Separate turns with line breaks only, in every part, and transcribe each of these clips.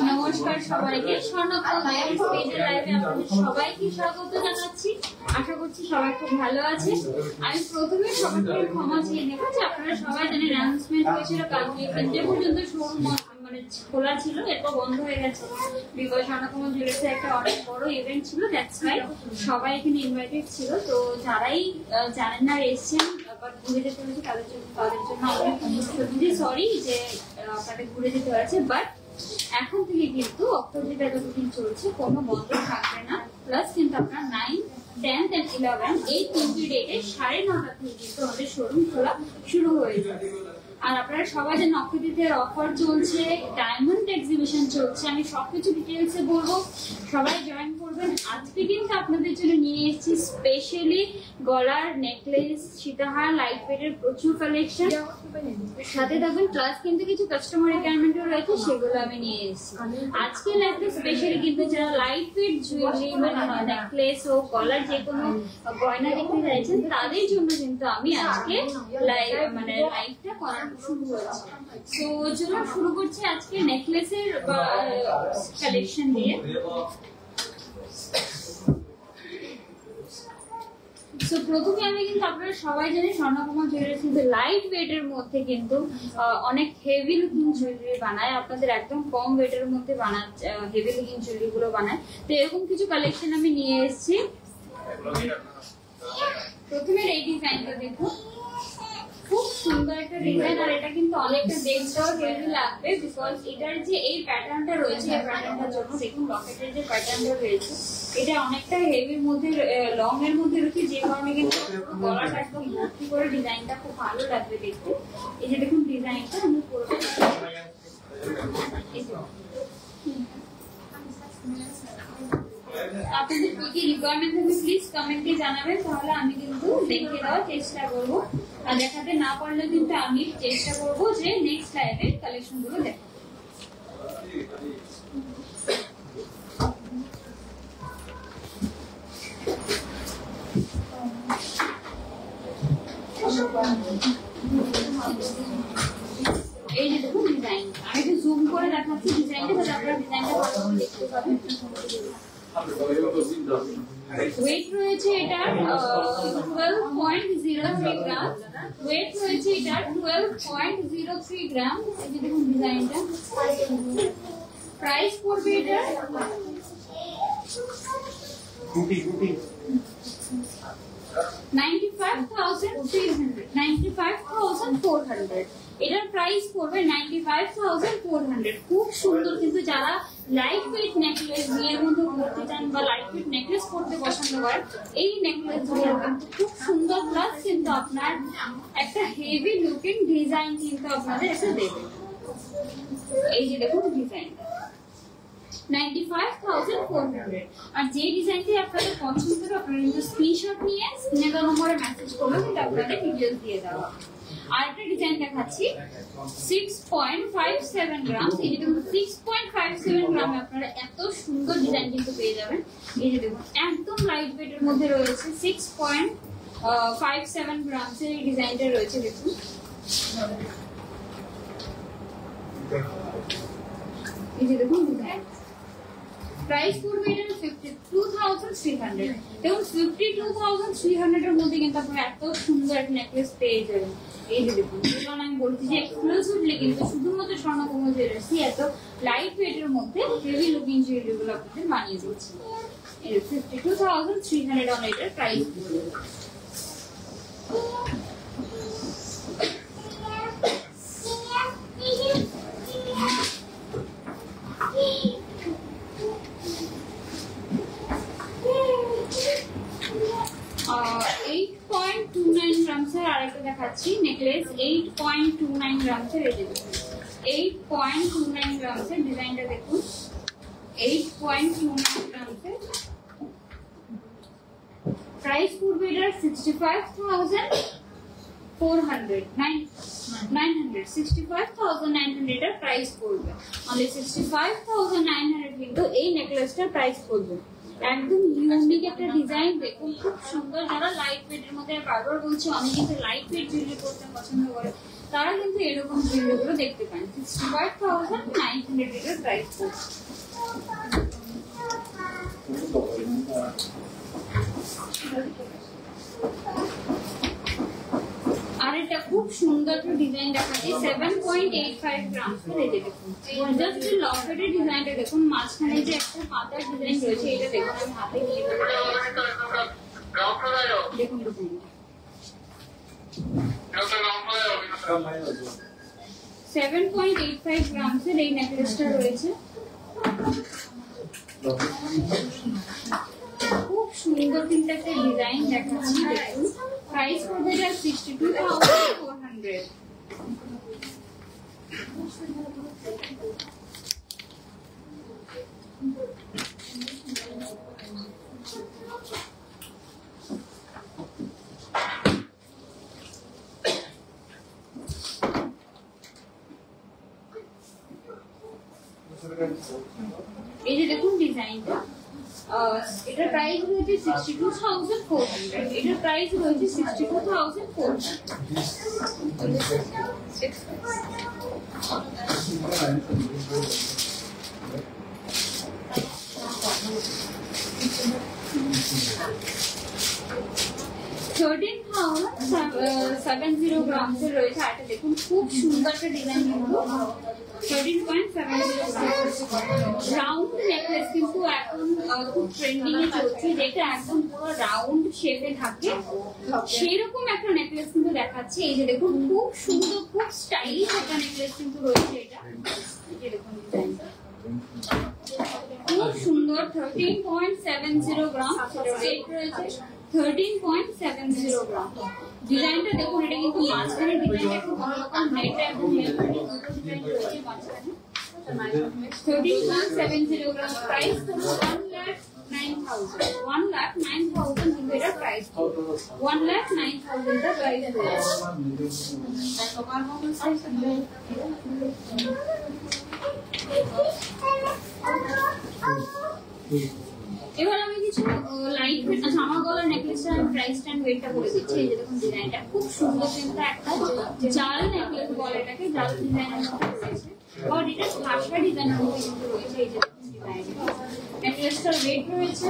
নমস্কার সবাইকে, স্বর্ণকমল পেজের লাইভে আপনাদের সবাইকে স্বাগত জানাচ্ছি। আশা করছি সবাই খুব ভালো আছে। আমি প্রথমে সবাইকে ক্ষমা চেয়ে নেব যে আপনারা সবাই জানেন অ্যানাউন্সমেন্ট হয়েছিল কালকে 3টে পর্যন্ত শোরুম মানে খোলা ছিল, এরপর বন্ধ হয়ে গেছে। বিকজ স্বর্ণকমল জুয়েলার্সের একটা অনেক বড় ইভেন্ট ছিল, দ্যাটস ওয়াই সবাই এখানে ইনভাইটেড ছিল। তো যারাই জানেন না এসেছেন বাট ঘুরে যেতে হয়েছে তাদের জন্য আমি সত্যি সরি যে আপনাদের ঘুরে যেতে হয়েছে। বাট এখন থেকে কিন্তু অক্টোবর যতদিন চলছে কোনো বন্ধ থাকবে না। প্লাস কিন্তু আপনার 9, 10 and 11 এই 3টি ডেটে 9:30 থেকে কিন্তু আমাদের শোরুম খোলা শুরু হয়ে যাবে। আর আপনারা সবাই জানেন অক্ষয়তৃতীয়ার অফার চলছে, ডায়মন্ড এক্সিবিশন চলছে, আমি সবকিছু ডিটেলসে বলবো, সবাই জয়েন করবেন। আজকে কিন্তু আপনাদের জন্য নিয়ে এসেছি স্পেশালি গলার নেকলেস, সীতাহার, লাইট ওয়েটের প্রচুর কালেকশন সাথে থাকবেন। প্লাস কিন্তু কিছু কাস্টমার রিকোয়ারমেন্টও রয়েছে, সেগুলো আমি নিয়ে এসেছি আজকে লাইভে। স্পেশালি কিন্তু যারা লাইট ওয়েট জুয়েলারি মানে নেকলেস ও গলার যে কোনো গয়না দেখতে চাইছেন তাদের জন্য কিন্তু আমি আজকে লাইভটা করার শুরু করছি। তো চলুন শুরু করছি আজকে নেকলেসের কালেকশন দিয়ে। সো প্রথমে আমি কিন্তু আপনারা সবাই জানেন স্বর্ণকমল জুয়েলার্স কিন্তু লাইট ওয়েটের মধ্যে কিন্তু অনেক হেভি লুকিং জুয়েলারি বানায়, আপনাদের একদম কম ওয়েটের মধ্যে বানায় হেভি লুকিং জুয়েলারি গুলো বানায়। তো এরকম কিছু কালেকশন আমি নিয়ে এসেছি। প্রথমে এই ডিজাইনটা দেখুন, খুব সুন্দর একটা ডিজাইন। আর এটা কিন্তু অনেকটা দেখতেও হেভি লাগবে বিকজ এটার যে এই প্যাটার্নটা রয়েছে, এই প্যাটার্নটার জন্য দেখুন লকেটের যে প্যাটার্নটা রয়েছে এটা অনেকটা হেভির মধ্যে লং এর মধ্যে রয়েছে, যে কারণে কিন্তু গলাটা একদম ভর্তি করে ডিজাইনটা খুব ভালো লাগবে দেখতে। এই যে দেখুন ডিজাইনটা আমি পুরো আপনাদের কি কি রিকোয়ারমেন্ট থাকবে প্লিজ কমেন্টে জানাবেন, তাহলে আমি কিন্তু দেখিয়ে দেওয়ার চেষ্টা করবো। আর দেখাতে না পারলে কিন্তু আমি চেষ্টা করবো যে নেক্সট লাইভে কালেকশন গুলো দেখ। এই যে দেখুন ডিজাইন, আমি একটু জুম করে দেখাচ্ছি ডিজাইনটা, তাহলে আপনারা ডিজাইনটা ভালো করে দেখতে পাবেন। ওয়েট রয়েছে এটার 12.03 গ্রাম, ওয়েট রয়েছে এটার 12.03 গ্রাম। এই যে দেখুন ডিজাইনটা, প্রাইস পড়বে এটা 95,400। এটার প্রাইস পড়বে 95,400। খুব সুন্দর কিন্তু যারা লাইট ওয়েট নেকলেস বিয়ের মধ্যে পড়তে চান বা লাইট ওয়েট নেকলেস পড়তে পছন্দ করেন, এই নেকলেস গুলো কিন্তু খুব সুন্দর। প্লাস কিন্তু আপনার একটা হেভি লুকিং ডিজাইন কিন্তু আপনাদের এটা দেবে। এই যে দেখুন ডিজাইন 95,400। আর যে ডিজাইনটি আপনাদের পছন্দ হবে আপনারা কিন্তু স্ক্রিনশট নিয়ে স্ক্রিনে দেওয়া নম্বরে মেসেজ করবেন, কিন্তু আপনাদের ডিটেইলস দিয়ে দেওয়া। আর একটা ডিজাইন দেখাচ্ছি 6.57 গ্রাম। এই যে দেখুন 6.57 গ্রামে আপনারা এত সুন্দর ডিজাইন কিন্তু পেয়ে যাবেন। এই যে দেখুন একদম লাইট ওয়েটের মধ্যে রয়েছে 6.57 গ্রাম এই ডিজাইনটা রয়েছে। দেখুন এই যে দেখুন ডিজাইন, প্রাইস পড়বে এটা 52,300। দেখুন 52,300 এর মধ্যে কিন্তু আপনারা এত সুন্দর একটা নেকলেস পেয়ে যাবেন। এই যে দেখুন, কারণ আমি বলছি যে এক্সক্লুসিভলি কিন্তু শুধুমাত্র স্বর্ণকমল জুয়েলার্স এত লাইট ওয়েটের মধ্যে হেভি লুকিং জুয়েলারি গুলো আপনাদের বানিয়ে দিচ্ছে। এই 52,300 অন এটার প্রাইস। আরেকটা দেখাচ্ছি নেকলেস 8.29 গ্রামসের। এই যে 8.29 গ্রামসের ডিজাইনটা দেখুন, 8.29 গ্রামসের। প্রাইস পড়বে এটার 65,400 900 65,900 এর প্রাইস পড়বে। অনলি 65,900 কিন্তু এই নেকলেসটার প্রাইস পড়বে। একদম ইউনিক একটা ডিজাইন দেখুন, খুব সুন্দর। যারা লাইট ওয়েটের মধ্যে বারবার বলছে অনেক কিন্তু লাইট ওয়েট জুয়েলারি পরতে পছন্দ করে, তারা কিন্তু এরকম জুয়েলারিগুলো দেখতে পান। 65,900 এর প্রাইস পড়ছে। আর এটা খুব সুন্দর একটা ডিজাইন দেখাচ্ছি 7.85 গ্রাম এর। দেখুন জাস্ট লকেটের ডিজাইনটা দেখুন, মাঝখানে যে একটা পাতার ডিজাইন রয়েছে এটা দেখুন, আমি হাতে নিয়ে দেখুন ডিজাইনটা 7.85 গ্রাম এর এই নেকলেসটা রয়েছে। খুব সুন্দর কিন্তু একটা ডিজাইন দেখাচ্ছি দেখুন। প্রাইস পড়বে যা 62,400। এই যে দেখুন ডিজাইনটা, এটার প্রাইস রয়েছে 62,400, এটার প্রাইস রয়েছে 62,400। 13,70 গ্রাম রয়েছে। আর এটা দেখুন খুব সুন্দর একটা ডিজাইন, কিন্তু 13.70 রাউন্ড নেকলেস কিন্তু এখন খুব ট্রেন্ডিং এ চলছে, যেটা একদম পুরো রাউন্ড শেপে থাকে সেরকম একটা নেকলেস কিন্তু দেখাচ্ছে। এই যে দেখুন খুব সুন্দর, খুব স্টাইলিশ একটা নেকলেস কিন্তু রয়েছে। এটা এই যে দেখুন ডিজাইনটা খুব সুন্দর। 13.70 গ্রাম ওয়েট রয়েছে, 13.70 গ্রাম। ডিজাইনটা দেখুন, এটা কিন্তু মাঝখানে ডিজাইনটা খুব অন্যরকম, নেটে এবং দুটো ডিজাইন রয়েছে মাঝখানে। 13.70 গ্রাম প্রাইস হলো 1,09,000। 1,09,000 কিন্তু এটা প্রাইস, 1,09,000 টা প্রাইস রয়েছে। এবার আমি কিছু লাইট ওয়েট, আচ্ছা আমার গলার নেকলেসটা আমি প্রাইস এন্ড ওয়েটটা বলে দিচ্ছি। এই যে দেখুন ডিজাইনটা খুব সুন্দর কিন্তু একটা জাল নেকলেস বলে এটাকে, জাল ডিজাইনের মধ্যে রয়েছে। আর এটা ভাষা ডিজাইনের মধ্যে কিন্তু রয়েছে। এই যে দেখুন ডিজাইনটা, নেকলেসটার ওয়েট রয়েছে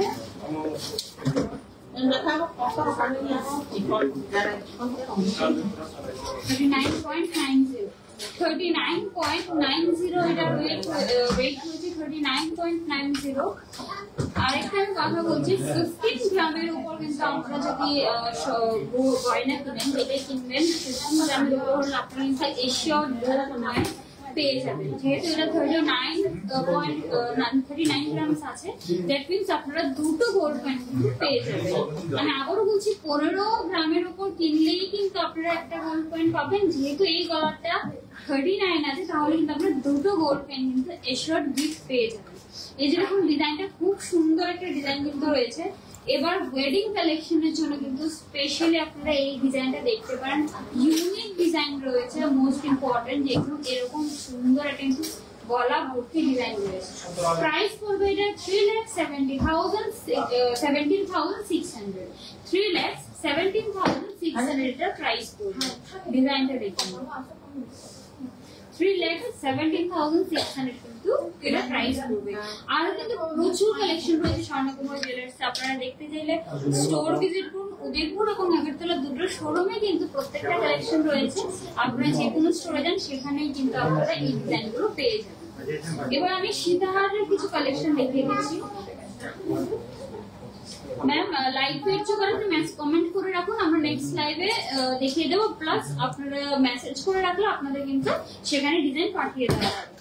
39.90। 39.90 এটার ওয়েট হচ্ছে 39.90। আরেকটা আমি কথা বলছি, 15 গ্রামের উপর কিন্তু আপনারা যদি গয়না কিনেন, যেটা কিনবেন 15 গ্রামের উপর হলে আপনারা কিন্তু এশিয়ার গোল্ড নয় পেয়ে যাবেন। যেহেতু এটা 39 গ্রামস আছে, দ্যাট মিনস আপনারা দুটো গোল্ড কয়েন কিন্তু পেয়ে যাবেন। আমি আবারও বলছি 15 গ্রামের উপর কিনলেই কিন্তু আপনারা একটা গোল্ড কয়েন পাবেন। যেহেতু এই গলাটা 39 আছে, তাহলে কিন্তু আপনারা দুটো গোল্ড কয়েন কিন্তু এশিয়ার গিফট পেয়ে যাবেন। এই যেরকম ডিজাইনটা খুব সুন্দর একটা ডিজাইন কিন্তু রয়েছে। এবার ওয়েডিং কালেকশনের জন্য কিন্তু স্পেশালি আপনারা এই ডিজাইনটা দেখতে পারেন। ইউনিক ডিজাইন রয়েছে, মোস্ট ইম্পর্টেন্ট, যেগুলো এরকম সুন্দর একটা কিন্তু গলা ভর্তি ডিজাইন রয়েছে। প্রাইস পড়বে এটা 3,17,600। 3,17,600 এটা প্রাইস পড়বে। ডিজাইনটা দেখুন 3,17,600 কিন্তু এটা প্রাইস পড়বে। আর কিন্তু প্রচুর কালেকশন রয়েছে স্বর্ণকুমার জুয়েলার্স। আপনারা দেখতে চাইলে স্টোর ভিজিট করুন। উদয়পুর এবং আগরতলা দুটো শোরুমে কিন্তু প্রত্যেকটা কালেকশন রয়েছে। আপনারা যে কোনো স্টোরে যান সেখানেই কিন্তু আপনারা এই ডিজাইনগুলো পেয়ে যাবেন। এবার আমি সীতাহারের কিছু কালেকশন দেখিয়ে দিচ্ছি। ম্যাম লাইভ ওয়েট করে আপনি কমেন্ট করে রাখুন, আমরা নেক্সট লাইভে দেখিয়ে দেবো। প্লাস আপনারা মেসেজ করে রাখলে আপনাদের কিন্তু সেখানে ডিজাইন পাঠিয়ে দেওয়া হবে।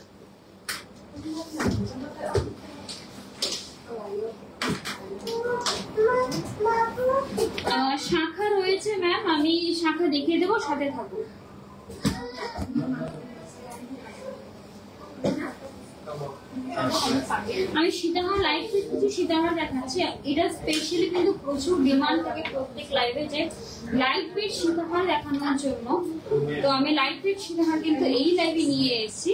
শাখা রয়েছে ম্যাম, আমি শাখা দেখিয়ে দেবো, সাথে থাকুন। আমি সীতাহার লাইভ কিছু সীতাহার দেখাচ্ছি। এটা স্পেশালি কিন্তু প্রচুর ডিমান্ড থাকে প্রত্যেক লাইভে যে লাইট ওয়েট সীতাহার দেখানোর জন্য। তো আমি লাইট ওয়েট সীতাহার কিন্তু এই লাইভে নিয়ে এসেছি।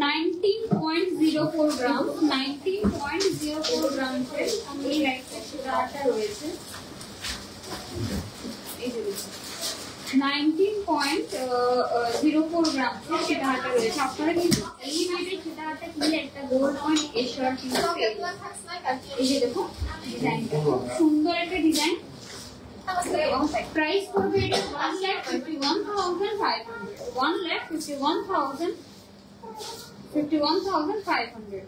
19.04 গ্রাম, 19.04 গ্রাম এই লাইট ওয়েট সীতাহারটা রয়েছে। এই যে 19.04 সীতাহারটা রয়েছে। আপনারা কিন্তু এই ওয়েটের সীতাহারটা কিনলে একটা গোল্ড কয়েন এশিয়ার কিন্তু এই যে দেখুন ডিজাইনটা খুব সুন্দর একটা ডিজাইন। প্রাইস পড়বে এটা 1,51,500 1,51,500।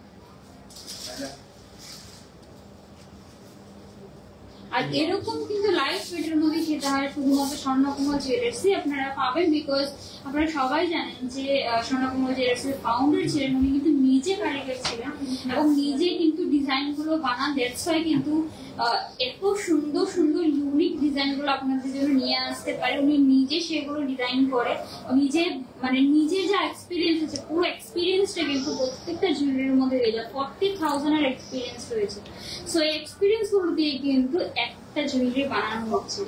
আর এরকম কিন্তু লাইট ওয়েটের মধ্যে সীতাহার শুধুমাত্র স্বর্ণকুমল জুয়েলার্সই আপনারা পাবেন, বিকজ আপনারা সবাই জানেন যে স্বর্ণকুমল জুয়েলার্সের ফাউন্ডার ছিলেন, উনি কিন্তু নিজে কারিগর ছিলেন এবং নিজে কিন্তু ডিজাইন গুলো বানান। দ্যাটস ওয়াই কিন্তু এত সুন্দর সুন্দর ইউনিক ডিজাইন গুলো আপনাদের জন্য নিয়ে আসতে পারে। উনি নিজে সেগুলো ডিজাইন করে, নিজে মানে নিজের যা এক্সপিরিয়েন্স আছে পুরো এক্সপিরিয়েন্সটা কিন্তু প্রত্যেকটা জুয়েলারির মধ্যে রয়েছে। 40,000 এর এক্সপিরিয়েন্স রয়েছে। সো এই এক্সপিরিয়েন্স গুলো দিয়ে কিন্তু একটা জুয়েলারি বানানো হচ্ছে।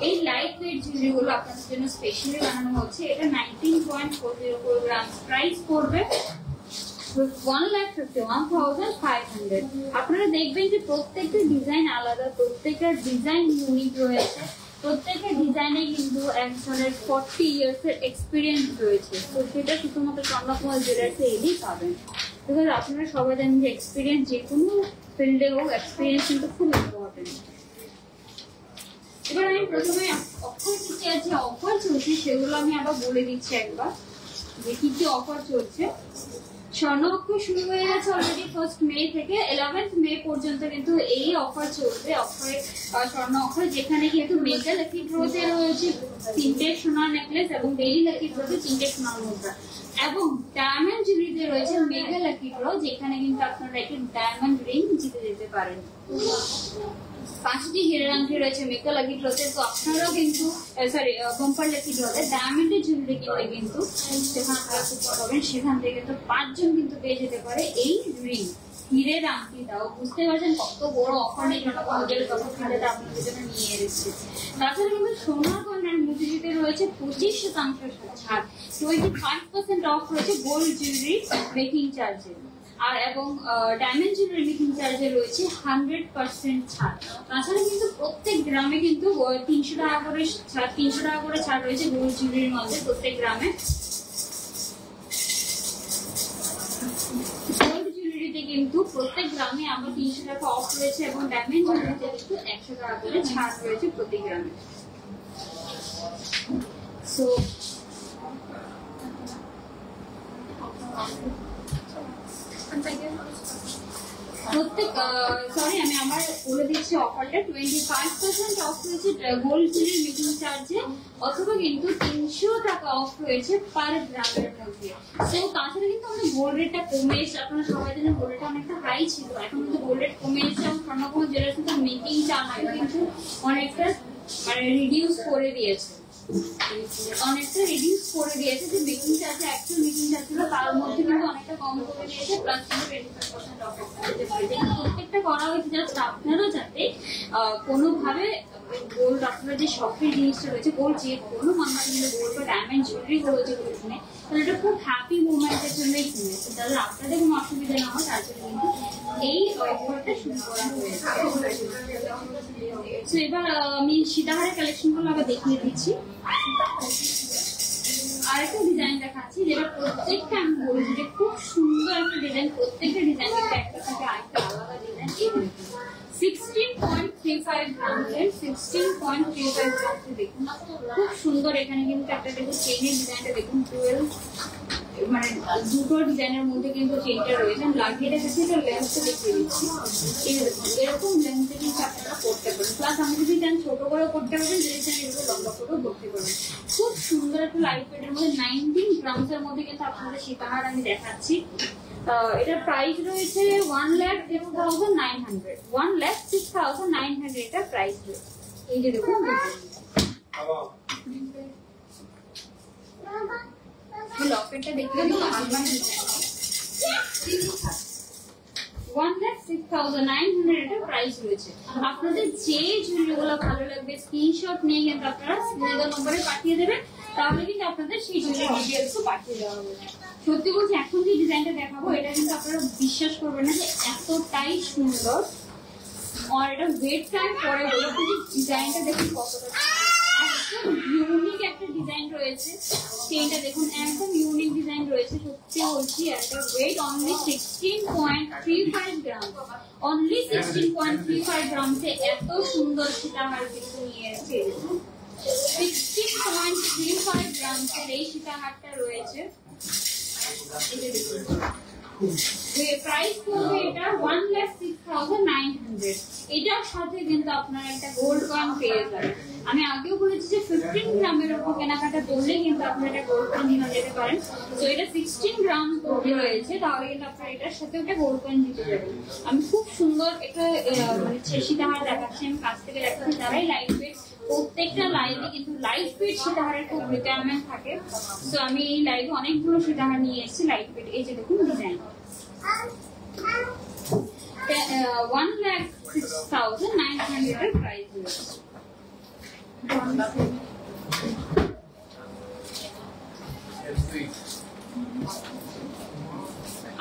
এই লাইট ওয়েট জুয়েলারি গুলো আপনাদের জন্য স্পেশালি বানানো হচ্ছে। এটা 19.404 গ্রাম। প্রাইস পড়বে 1,51,500। আপনারা দেখবেন যে প্রত্যেকটা ডিজাইন আলাদা, প্রত্যেকটা ডিজাইন ইউনিক রয়েছে, প্রত্যেকটা ডিজাইনে কিন্তু একজনের 40 ইয়ার্স এর এক্সপিরিয়েন্স রয়েছে। তো সেটা শুধুমাত্র স্বর্ণকুমল জুয়েলার্সে এলেই পাবেন। বিকজ আপনারা সবাই জানেন যে এক্সপিরিয়েন্স যে কোনো ফিল্ডে হোক, এক্সপিরিয়েন্স কিন্তু খুব ইম্পর্টেন্ট। এবার আমি প্রথমে অফার কি আছে অফার চলছে সেগুলো আমি আবার বলে দিচ্ছি একবার, যে কি কি অফার চলছে। স্বর্ণ অক্ষর শুরু হয়ে গেছে অলরেডি 1st মে থেকে 11th মে পর্যন্ত কিন্তু এই অফার চলবে। অফারে স্বর্ণ অক্ষর যেখানে কিন্তু মেগা লাকি ড্রতে রয়েছে 3টে সোনার নেকলেস এবং ডেইলি লাকি ড্রতে 3টে সোনার মুদ্রা, এবং ডায়মন্ড জুয়েলারিতে রয়েছে মেগা লাকি ড্র যেখানে কিন্তু আপনারা একটি ডায়মন্ড রিং জিতে যেতে পারেন। 5টি হীরের আংটি রয়েছে মেগা লাকি ড্রতে। তো আপনারাও কিন্তু বাম্পার লাকি ড্রতে ডায়মন্ডের জুয়েলারি কিনলে কিন্তু সেখানে আপনারা পাবেন, সেখান থেকে কিন্তু 5 জন কিন্তু পেয়ে যেতে পারে এই রিং হীরের আংটি। দাও বুঝতে পারছেন কত বড় অফারের জন্য আমাদের কত ফিল্ডে আপনাদের জন্য নিয়ে এসেছে। তাছাড়া কিন্তু সোনার গয়নার মজুরিতে রয়েছে 25% ছাড়, 25% অফ রয়েছে গোল্ড জুয়েলারি মেকিং চার্জে, আর এবং ডায়মন্ড জুয়েলারি মেকিং চার্জে রয়েছে 100% ছাড়। তাছাড়া কিন্তু প্রত্যেক গ্রামে কিন্তু 300 টাকা করে ছাড় রয়েছে গোল্ড জুয়েলারির মধ্যে প্রত্যেক গ্রামে। গোল্ড জুয়েলারিতে কিন্তু প্রত্যেক গ্রামে আবার 300 টাকা অফ রয়েছে এবং ডায়মন্ড জুয়েলারিতে কিন্তু 100 টাকা করে ছাড় রয়েছে প্রতি গ্রামে। সো প্রত্যেক আমি আমার বলে দিচ্ছি অফারটা 25% অফ রয়েছে গোল্ড জুয়েলারি মেকিং চার্জে, অথবা কিন্তু 300 টাকা অফ রয়েছে পার গ্রামের মধ্যে। তো তাছাড়া কিন্তু আমাদের গোল্ড রেটটা কমে এসেছে। আপনারা সবাই জানেন গোল্ড রেটটা অনেকটা হাই ছিল, এখন কিন্তু গোল্ড রেট কমে এসেছে এবং স্বর্ণকুমল জুয়েলার্স কিন্তু মেকিং চার্জ কিন্তু অনেকটা রিডিউস করে দিয়েছে। যে making charge actual making charge ছিল তার মধ্যে কিন্তু অনেকটা কম করে দিয়েছে, প্লাস 25% অফ দিতে পারে। প্রত্যেকটা করা হয়েছে জাস্ট আপনারা যাতে কোনোভাবে গোল্ড, আপনারা যে শখের জিনিসটা রয়েছে গোল্ড, যে কোনো মানুষ মিলে গোল্ড বা ডায়মন্ড জুয়েলারি গুলো যে কিনে তাহলে এটা খুব হ্যাপি মুভমেন্টের জন্যই কিনেছে, তাহলে আপনাদের কোনো অসুবিধা না হয় তার জন্য কিন্তু এই অফারটা শুরু করা হয়েছে। তো এবার আমি সীতাহারের কালেকশন গুলো আবার দেখিয়ে দিচ্ছি। আরেকটা ডিজাইন দেখাচ্ছি যেটা প্রত্যেকটা আমি বলছি যে খুব সুন্দর একটা ডিজাইন, প্রত্যেকটা ডিজাইন একটা থেকে আরেকটা আলাদা ডিজাইন। 16.35 গ্রামের 16.35 গ্রামে দেখুন খুব সুন্দর। এখানে কিন্তু একটা দেখুন চেইনের ডিজাইনটা দেখুন 12 মানে দুটো ডিজাইনের মধ্যে কিন্তু চেইনটা রয়েছে। আমি লাগিয়ে রেখেছি, এটা লেন্থটা দেখিয়ে দিচ্ছি। এই দেখুন এরকম লেন্থে কিন্তু আপনারা করতে পারেন, প্লাস আমি যদি চান ছোট করেও করতে পারেন, যদি চান এগুলো লম্বা করেও করতে পারেন। খুব সুন্দর একটা লাইট ওয়েটের মধ্যে 19 গ্রামসের মধ্যে কিন্তু আপনাদের সীতাহার আমি দেখাচ্ছি। এটার প্রাইস রয়েছে 1,06,900 1,06,900 এটা প্রাইস রয়েছে। এই যে দেখুন লকেটটা দেখলে তো আলমারি ডিজাইন 1,06,900 এটা প্রাইস রয়েছে। আপনাদের যে জুয়েলারিগুলো ভালো লাগবে স্ক্রিনশট নিয়ে কিন্তু আপনারা স্ক্রিনের নম্বরে পাঠিয়ে দেবেন, তাহলে কিন্তু আপনাদের সেই জুয়েলারি ডিটেইলসও পাঠিয়ে দেওয়া হবে। সত্যি বলছি এখন যে ডিজাইনটা দেখাবো এটা কিন্তু আপনারা বিশ্বাস করবেন না যে এতটাই সুন্দর, আর এটা ওয়েট টাইম পরে বলে ডিজাইনটা দেখুন কতটা একদম ইউনিক একটা ডিজাইন রয়েছে। চেইনটা দেখুন একদম ইউনিক ডিজাইন রয়েছে, সত্যি বলছি। একটা ওয়েট অনলি 16.35 গ্রাম, অনলি 16.35 গ্রামসে এত সুন্দর সীতাহার কিন্তু নিয়ে এসেছে। 16.35 গ্রামসের এই সীতাহারটা রয়েছে। প্রাইস করবে এটা 1,06,900। এটার সাথে কিন্তু আপনারা একটা গোল্ড কয়েন পেয়ে যাবেন। আমি আগেও বলেছি যে 15 গ্রামের উপর কেনাকাটা করলে কিন্তু আপনারা এটা গোল্ড কয়েন নিয়ে যেতে পারেন। তো এটা 16 গ্রাম করে রয়েছে, তাহলে কিন্তু আপনারা এটার সাথে একটা গোল্ড কয়েন দিতে পারবেন। আমি খুব সুন্দর একটা মানে সীতাহার দেখাচ্ছি, আমি কাছ থেকে দেখাচ্ছি। যারাই লাইট ওয়েট, প্রত্যেকটা লাইভে কিন্তু লাইট ওয়েট সীতাহারের খুব রিকোয়ারমেন্ট থাকে। তো আমি এই লাইভে অনেকগুলো সীতাহার নিয়ে এসেছি লাইট ওয়েট। এই যে দেখুন ডিজাইন 1,06,900 এর প্রাইস রয়েছে।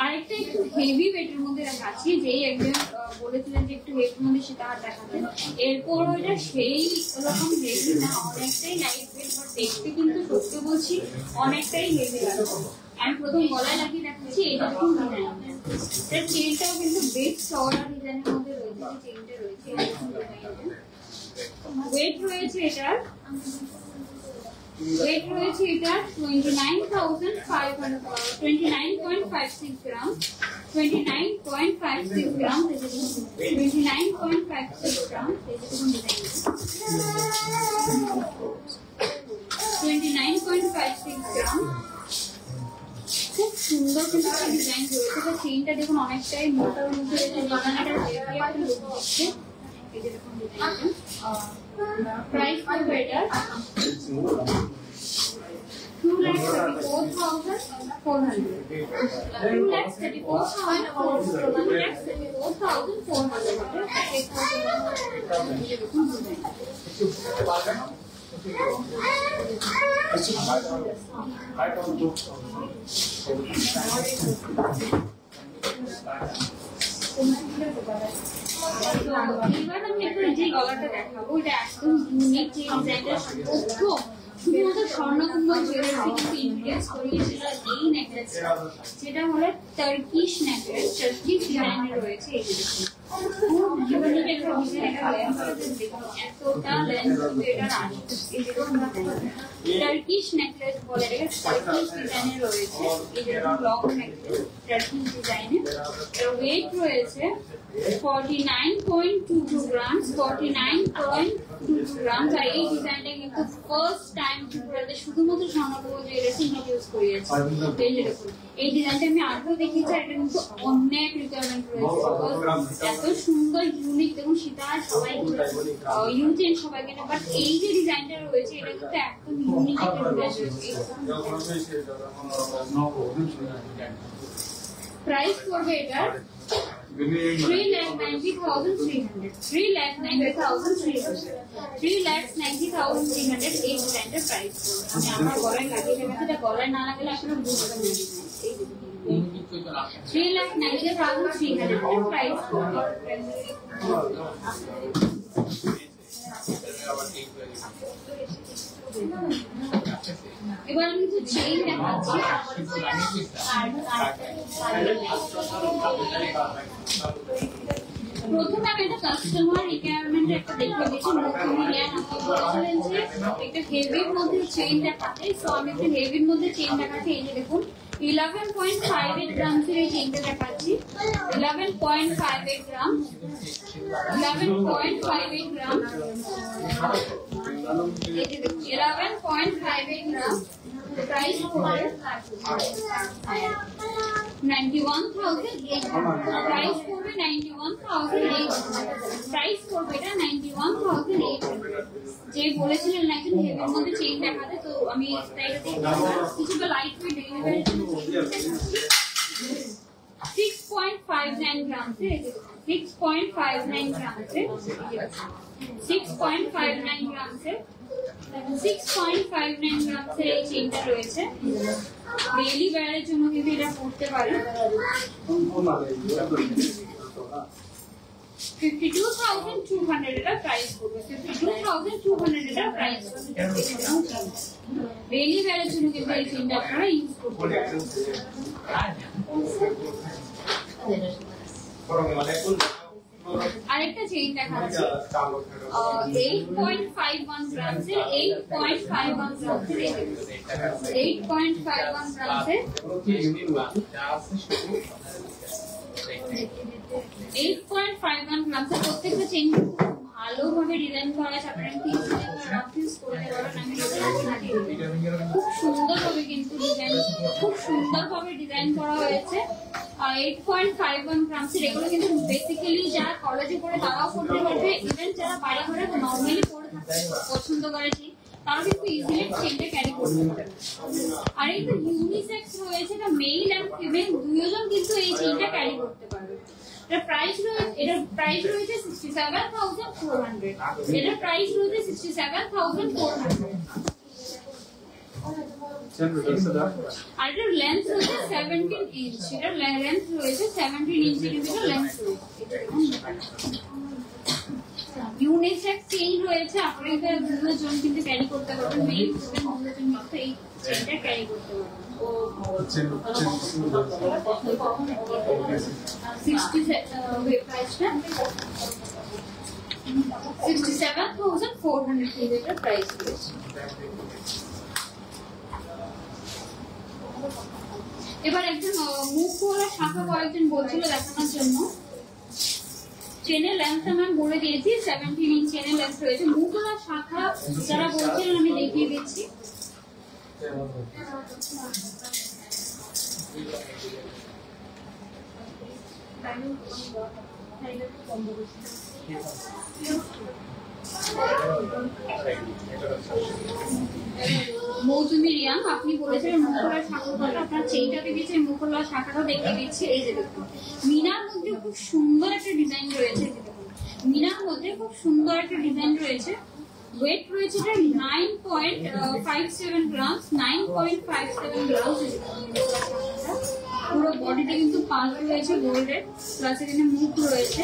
আরেকটা একটু হেভি ওয়েটের মধ্যে দেখাচ্ছি, যেই একজন বলেছিলেন যে একটু হেভির মধ্যে সীতাহার দেখাতেন। এরপর ওইটা সেই রকম হেভি না, অনেকটাই লাইট ওয়েট, বাট দেখতে কিন্তু সত্যি বলছি অনেকটাই হেভি লাগছে। আমি প্রথম গলায় লাগিয়ে দেখাচ্ছি, এইটা দেখুন ডিজাইন। এটার চেইনটাও কিন্তু বেশ চওড়া ডিজাইনের মধ্যে রয়েছে। চেইনটা রয়েছে ওয়েট রয়েছে এটার 29.56 গ্রাম, 29.56 গ্রাম, 29.56 গ্রাম, 29.56 গ্রাম। খুব সুন্দর কিন্তু একটা ডিজাইন রয়েছে। তো চেইনটা দেখুন অনেকটাই মোটার মধ্যে রয়েছে, ডিজাইনটা হেভি একটা লুক দিচ্ছে। এই যে দেখুন ডিজাইনটা। প্রাইস করবে এটা 2,34,400। 2,34,400। এবার আমি একটু যে গলাটা দেখাবো, এটা একদম ইউনিক। যে ডিজাইনটা শুধুমাত্র স্বর্ণকুম্ভল জুয়েলারি কিন্তু ইনফ্লুয়েন্স করিয়েছিল এই নেকলেসটা, যেটা হলো টার্কিশ নেকলেস, টার্কিশ ডিজাইনের রয়েছে। এই যে দেখুন খুব ইউনিক একটা ডিজাইন, এটা লেন্থ দেখুন এতটা লেন্থ কিন্তু এটার আসছে। এই যে টার্কিশ নেকলেস বলে, এটা টার্কিশ ডিজাইনের রয়েছে। এই যে লং নেকলেস টার্কিশ ডিজাইনের। এর ওয়েট রয়েছে 49.22 গ্রাম, 49.22 গ্রাম। আর এই ডিজাইনটা কিন্তু ফার্স্ট টাইম ত্রিপুরাতে শুধুমাত্র স্বর্ণকুম্ভল জুয়েলারি ইন্ট্রোডিউস করিয়েছে। এই যে দেখুন এই ডিজাইনটা আমি আগেও দেখিয়েছি, এটা কিন্তু অনেক রিকোয়ারমেন্ট রয়েছে। এত সুন্দর ইউনিক দেখুন সীতাহার সবাই ইউজ এন্ড সবাই কেনে, বাট এই যে ডিজাইনটা রয়েছে এটা কিন্তু একদম ইউনিক একটা ডিজাইন রয়েছে। প্রাইস করবে এটা 3,90,300। 3,90,300। 3,90,300 এই ডিজাইনটার প্রাইস। আমি আমার গলায় লাগিয়ে দেখাচ্ছি, এটা গলায় না লাগালে আপনারা বুঝবেন না। 3,90,300 এর প্রাইস করবে। এবার আমি কিছু চেইন দেখাচ্ছি। প্রথমে আমি একটা কাস্টমার রিকোয়ারমেন্ট একটা দেখে দিয়েছি। বলেছিলেন যে একটা হেভির মধ্যে চেইন দেখাতে, সো আমি একটা হেভির মধ্যে চেইন দেখাচ্ছি। এই যে দেখুন 11.58 গ্রামসের এই চেইনটা দেখাচ্ছি। 11.58 গ্রাম, 11.58 গ্রাম। এই যে দেখুন 11.58 গ্রাম। প্রাইস করবে 91,800। প্রাইস করবে 91,800। প্রাইস করবে এটা 91,800। যে বলেছিলেন একজন হেভির মধ্যে চেইন দেখাতে, তো আমি কিছুটা লাইট ওয়েট ডেলিভারি 6.59 গ্রাম, 6.59 গ্রাম, 6.59 গ্রাম, 6.59 গ্রাম এই চেইনটা রয়েছে। ডেইলি ওয়্যারের জন্য কিন্তু এটা পড়তে পারে। 52,200 এটা প্রাইস পড়বে, 52,200 এটা প্রাইস। ডেইলি ওয়্যারের জন্য কিন্তু এই চেইনটা আপনারা ইউজ করতে পারেন। আরেকটা চেইন দেখাচ্ছি 8.51 গ্রামসের, 8.51 গ্রামসের, 8.51 গ্রামসের, 8.51 গ্রামসের। প্রত্যেকটা চেইন ভালোভাবে ডিজাইন করা আছে, আপনারা ইউজ করতে পারেন। খুব সুন্দরভাবে কিন্তু ডিজাইন, খুব সুন্দরভাবে ডিজাইন করা হয়েছে। 8.51 গ্রামসের এগুলো কিন্তু বেসিক্যালি যারা কলেজে পড়ে তারাও পড়তে পারবে, ইভেন যারা বাইরে ঘরে নর্মালি পড়ে থাকতে পছন্দ করে তারা কিন্তু ইজিলি চেইনটা ক্যারি করতে পারে। আর এই তো ইউনিসেক্স রয়েছে, এটা মেল এন্ড ফিমেল দুইজন কিন্তু এই চেইনটা ক্যারি করতে পারবে। এটার প্রাইস রয়েছে 67,400, এটার প্রাইস রয়েছে 67,400। আর এটার লেন্থ রয়েছে 17 ইঞ্চ, এটার লেন্থ রয়েছে 17 ইঞ্চের ভিতরে লেন্থ রয়েছে। ইউনিসেক্স চেইন রয়েছে, আপনারা দুজন কিন্তু ক্যারি করতে পারবেন, মেল ফিমেল দুজন কিন্তু এই চেইনটা ক্যারি করতে পারবেন। 67,400 এটার প্রাইস রয়েছে। এবার একজন মুখওয়ালা শাখা কয়েকজন বলছিল দেখানোর জন্য। চেনের লেন্থ আমি বলে দিয়েছি 17 ইঞ্চ চেনের লেন্থ রয়েছে। মুখওয়ালা শাখা যারা বলছিলেন আমি দেখিয়ে দিচ্ছি। মৌসুমী রিয়াং, আপনি বলেছিলেন মুখোলার শাখাটা, আপনার চেইনটা দেখেছি, মুখোলার শাখাটাও দেখে দিচ্ছি। এই যে দেখুন, মিনার মধ্যে খুব সুন্দর একটা ডিজাইন রয়েছে। মিনার মধ্যে খুব সুন্দর একটা ডিজাইন রয়েছে। ওয়েট রয়েছে এটা 9.57 গ্রাম, 9.57 গ্রাম। পুরো বডিতে কিন্তু পাল রয়েছে গোল্ডের, প্লাস এখানে মুখ রয়েছে।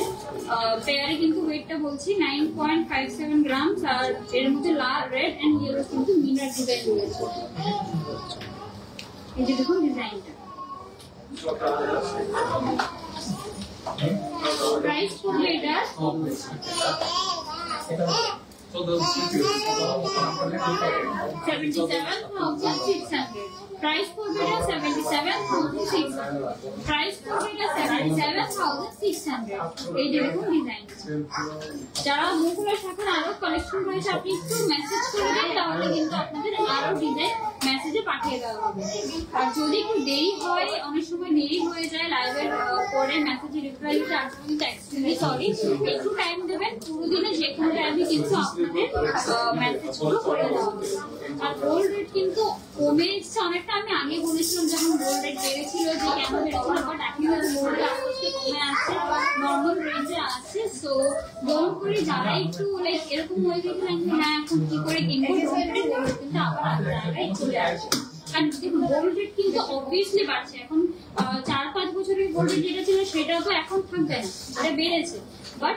পেয়ারে কিন্তু ওয়েটটা বলছি 9.57 গ্রাম। আর এর মধ্যে লাল, রেড এন্ড ইয়েলো কিন্তু মিনার ডিজাইন রয়েছে। এই যে দেখুন ডিজাইনটা। প্রাইস পড়বে এটা 77,600। প্রাইস পড়বে এটা 77,600। প্রাইস পড়বে এটা 77,600। এই যে দেখুন ডিজাইন। যারা মুখোলার শাখার আরো কালেকশন রয়েছে আপনি একটু মেসেজ করে দেন, তাহলে কিন্তু আপনাদের আরো ডিজাইন মেসেজে পাঠিয়ে দেওয়া হবে। আর যদি একটু দেরি হয়, অনেক সময় দেরি হয়ে যায় লাইভের পরে মেসেজে রিপ্লাই দিতে, আর কিন্তু এক্সট্রিমলি সরি। একটু টাইম দেবেন, পুরো দিনে যে কোনো টাইমে কিন্তু আপনাদের মেসেজগুলো করে দেওয়া হবে। আর গোল্ড রেট কিন্তু কমে এসছে অনেকটা। আমি আগে বলেছিলাম যখন গোল্ড রেট বেড়েছিল যে কেন বেড়েছিল, বাট এখন গোল্ড রেট আস্তে কমে আসছে, নর্মাল রেঞ্জে আছে। সো দোল করে যারা একটু লাইক এরকম হয়ে গেছিলেন হ্যাঁ এখন কি করে কিনবো, কিন্তু আবার জায়গায় চলে আসে। আর দেখুন গোল্ড রেট কিন্তু অবভিয়াসলি বাড়ছে। এখন 4-5 বছরের গোল্ড রেট যেটা ছিল সেটাও তো এখন থাকবে না, এটা বেড়েছে। বাট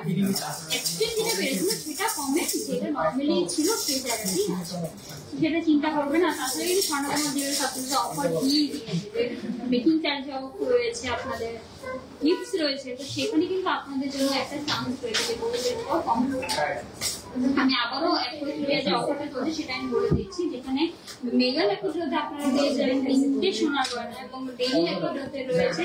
এক্সট্রিম যেটা বেড়েছিল সেটা কমে, যেটা নর্মালি ছিল সেই জায়গাতেই সেটা চিন্তা করবে না। তাছাড়া কিন্তু স্বর্ণকমা জুয়েলার্স আপনাদের অফার দিয়ে দিয়েছে, মেকিং চার্জ অফ রয়েছে, আপনাদের গিফটস রয়েছে, তো সেখানে কিন্তু আপনাদের জন্য একটা চান্স রয়েছে যে গোল্ড রেট কম হবে। আমি আবারও অ্যাকচুয়ালি যে অফারটা চলছে সেটা আমি বলে দিচ্ছি, যেখানে মেগা ল্যাকোটাতে আপনারা পেয়ে যাবেন 3টে সোনার গয়না এবং ডেইলি ল্যাকোটাতে রয়েছে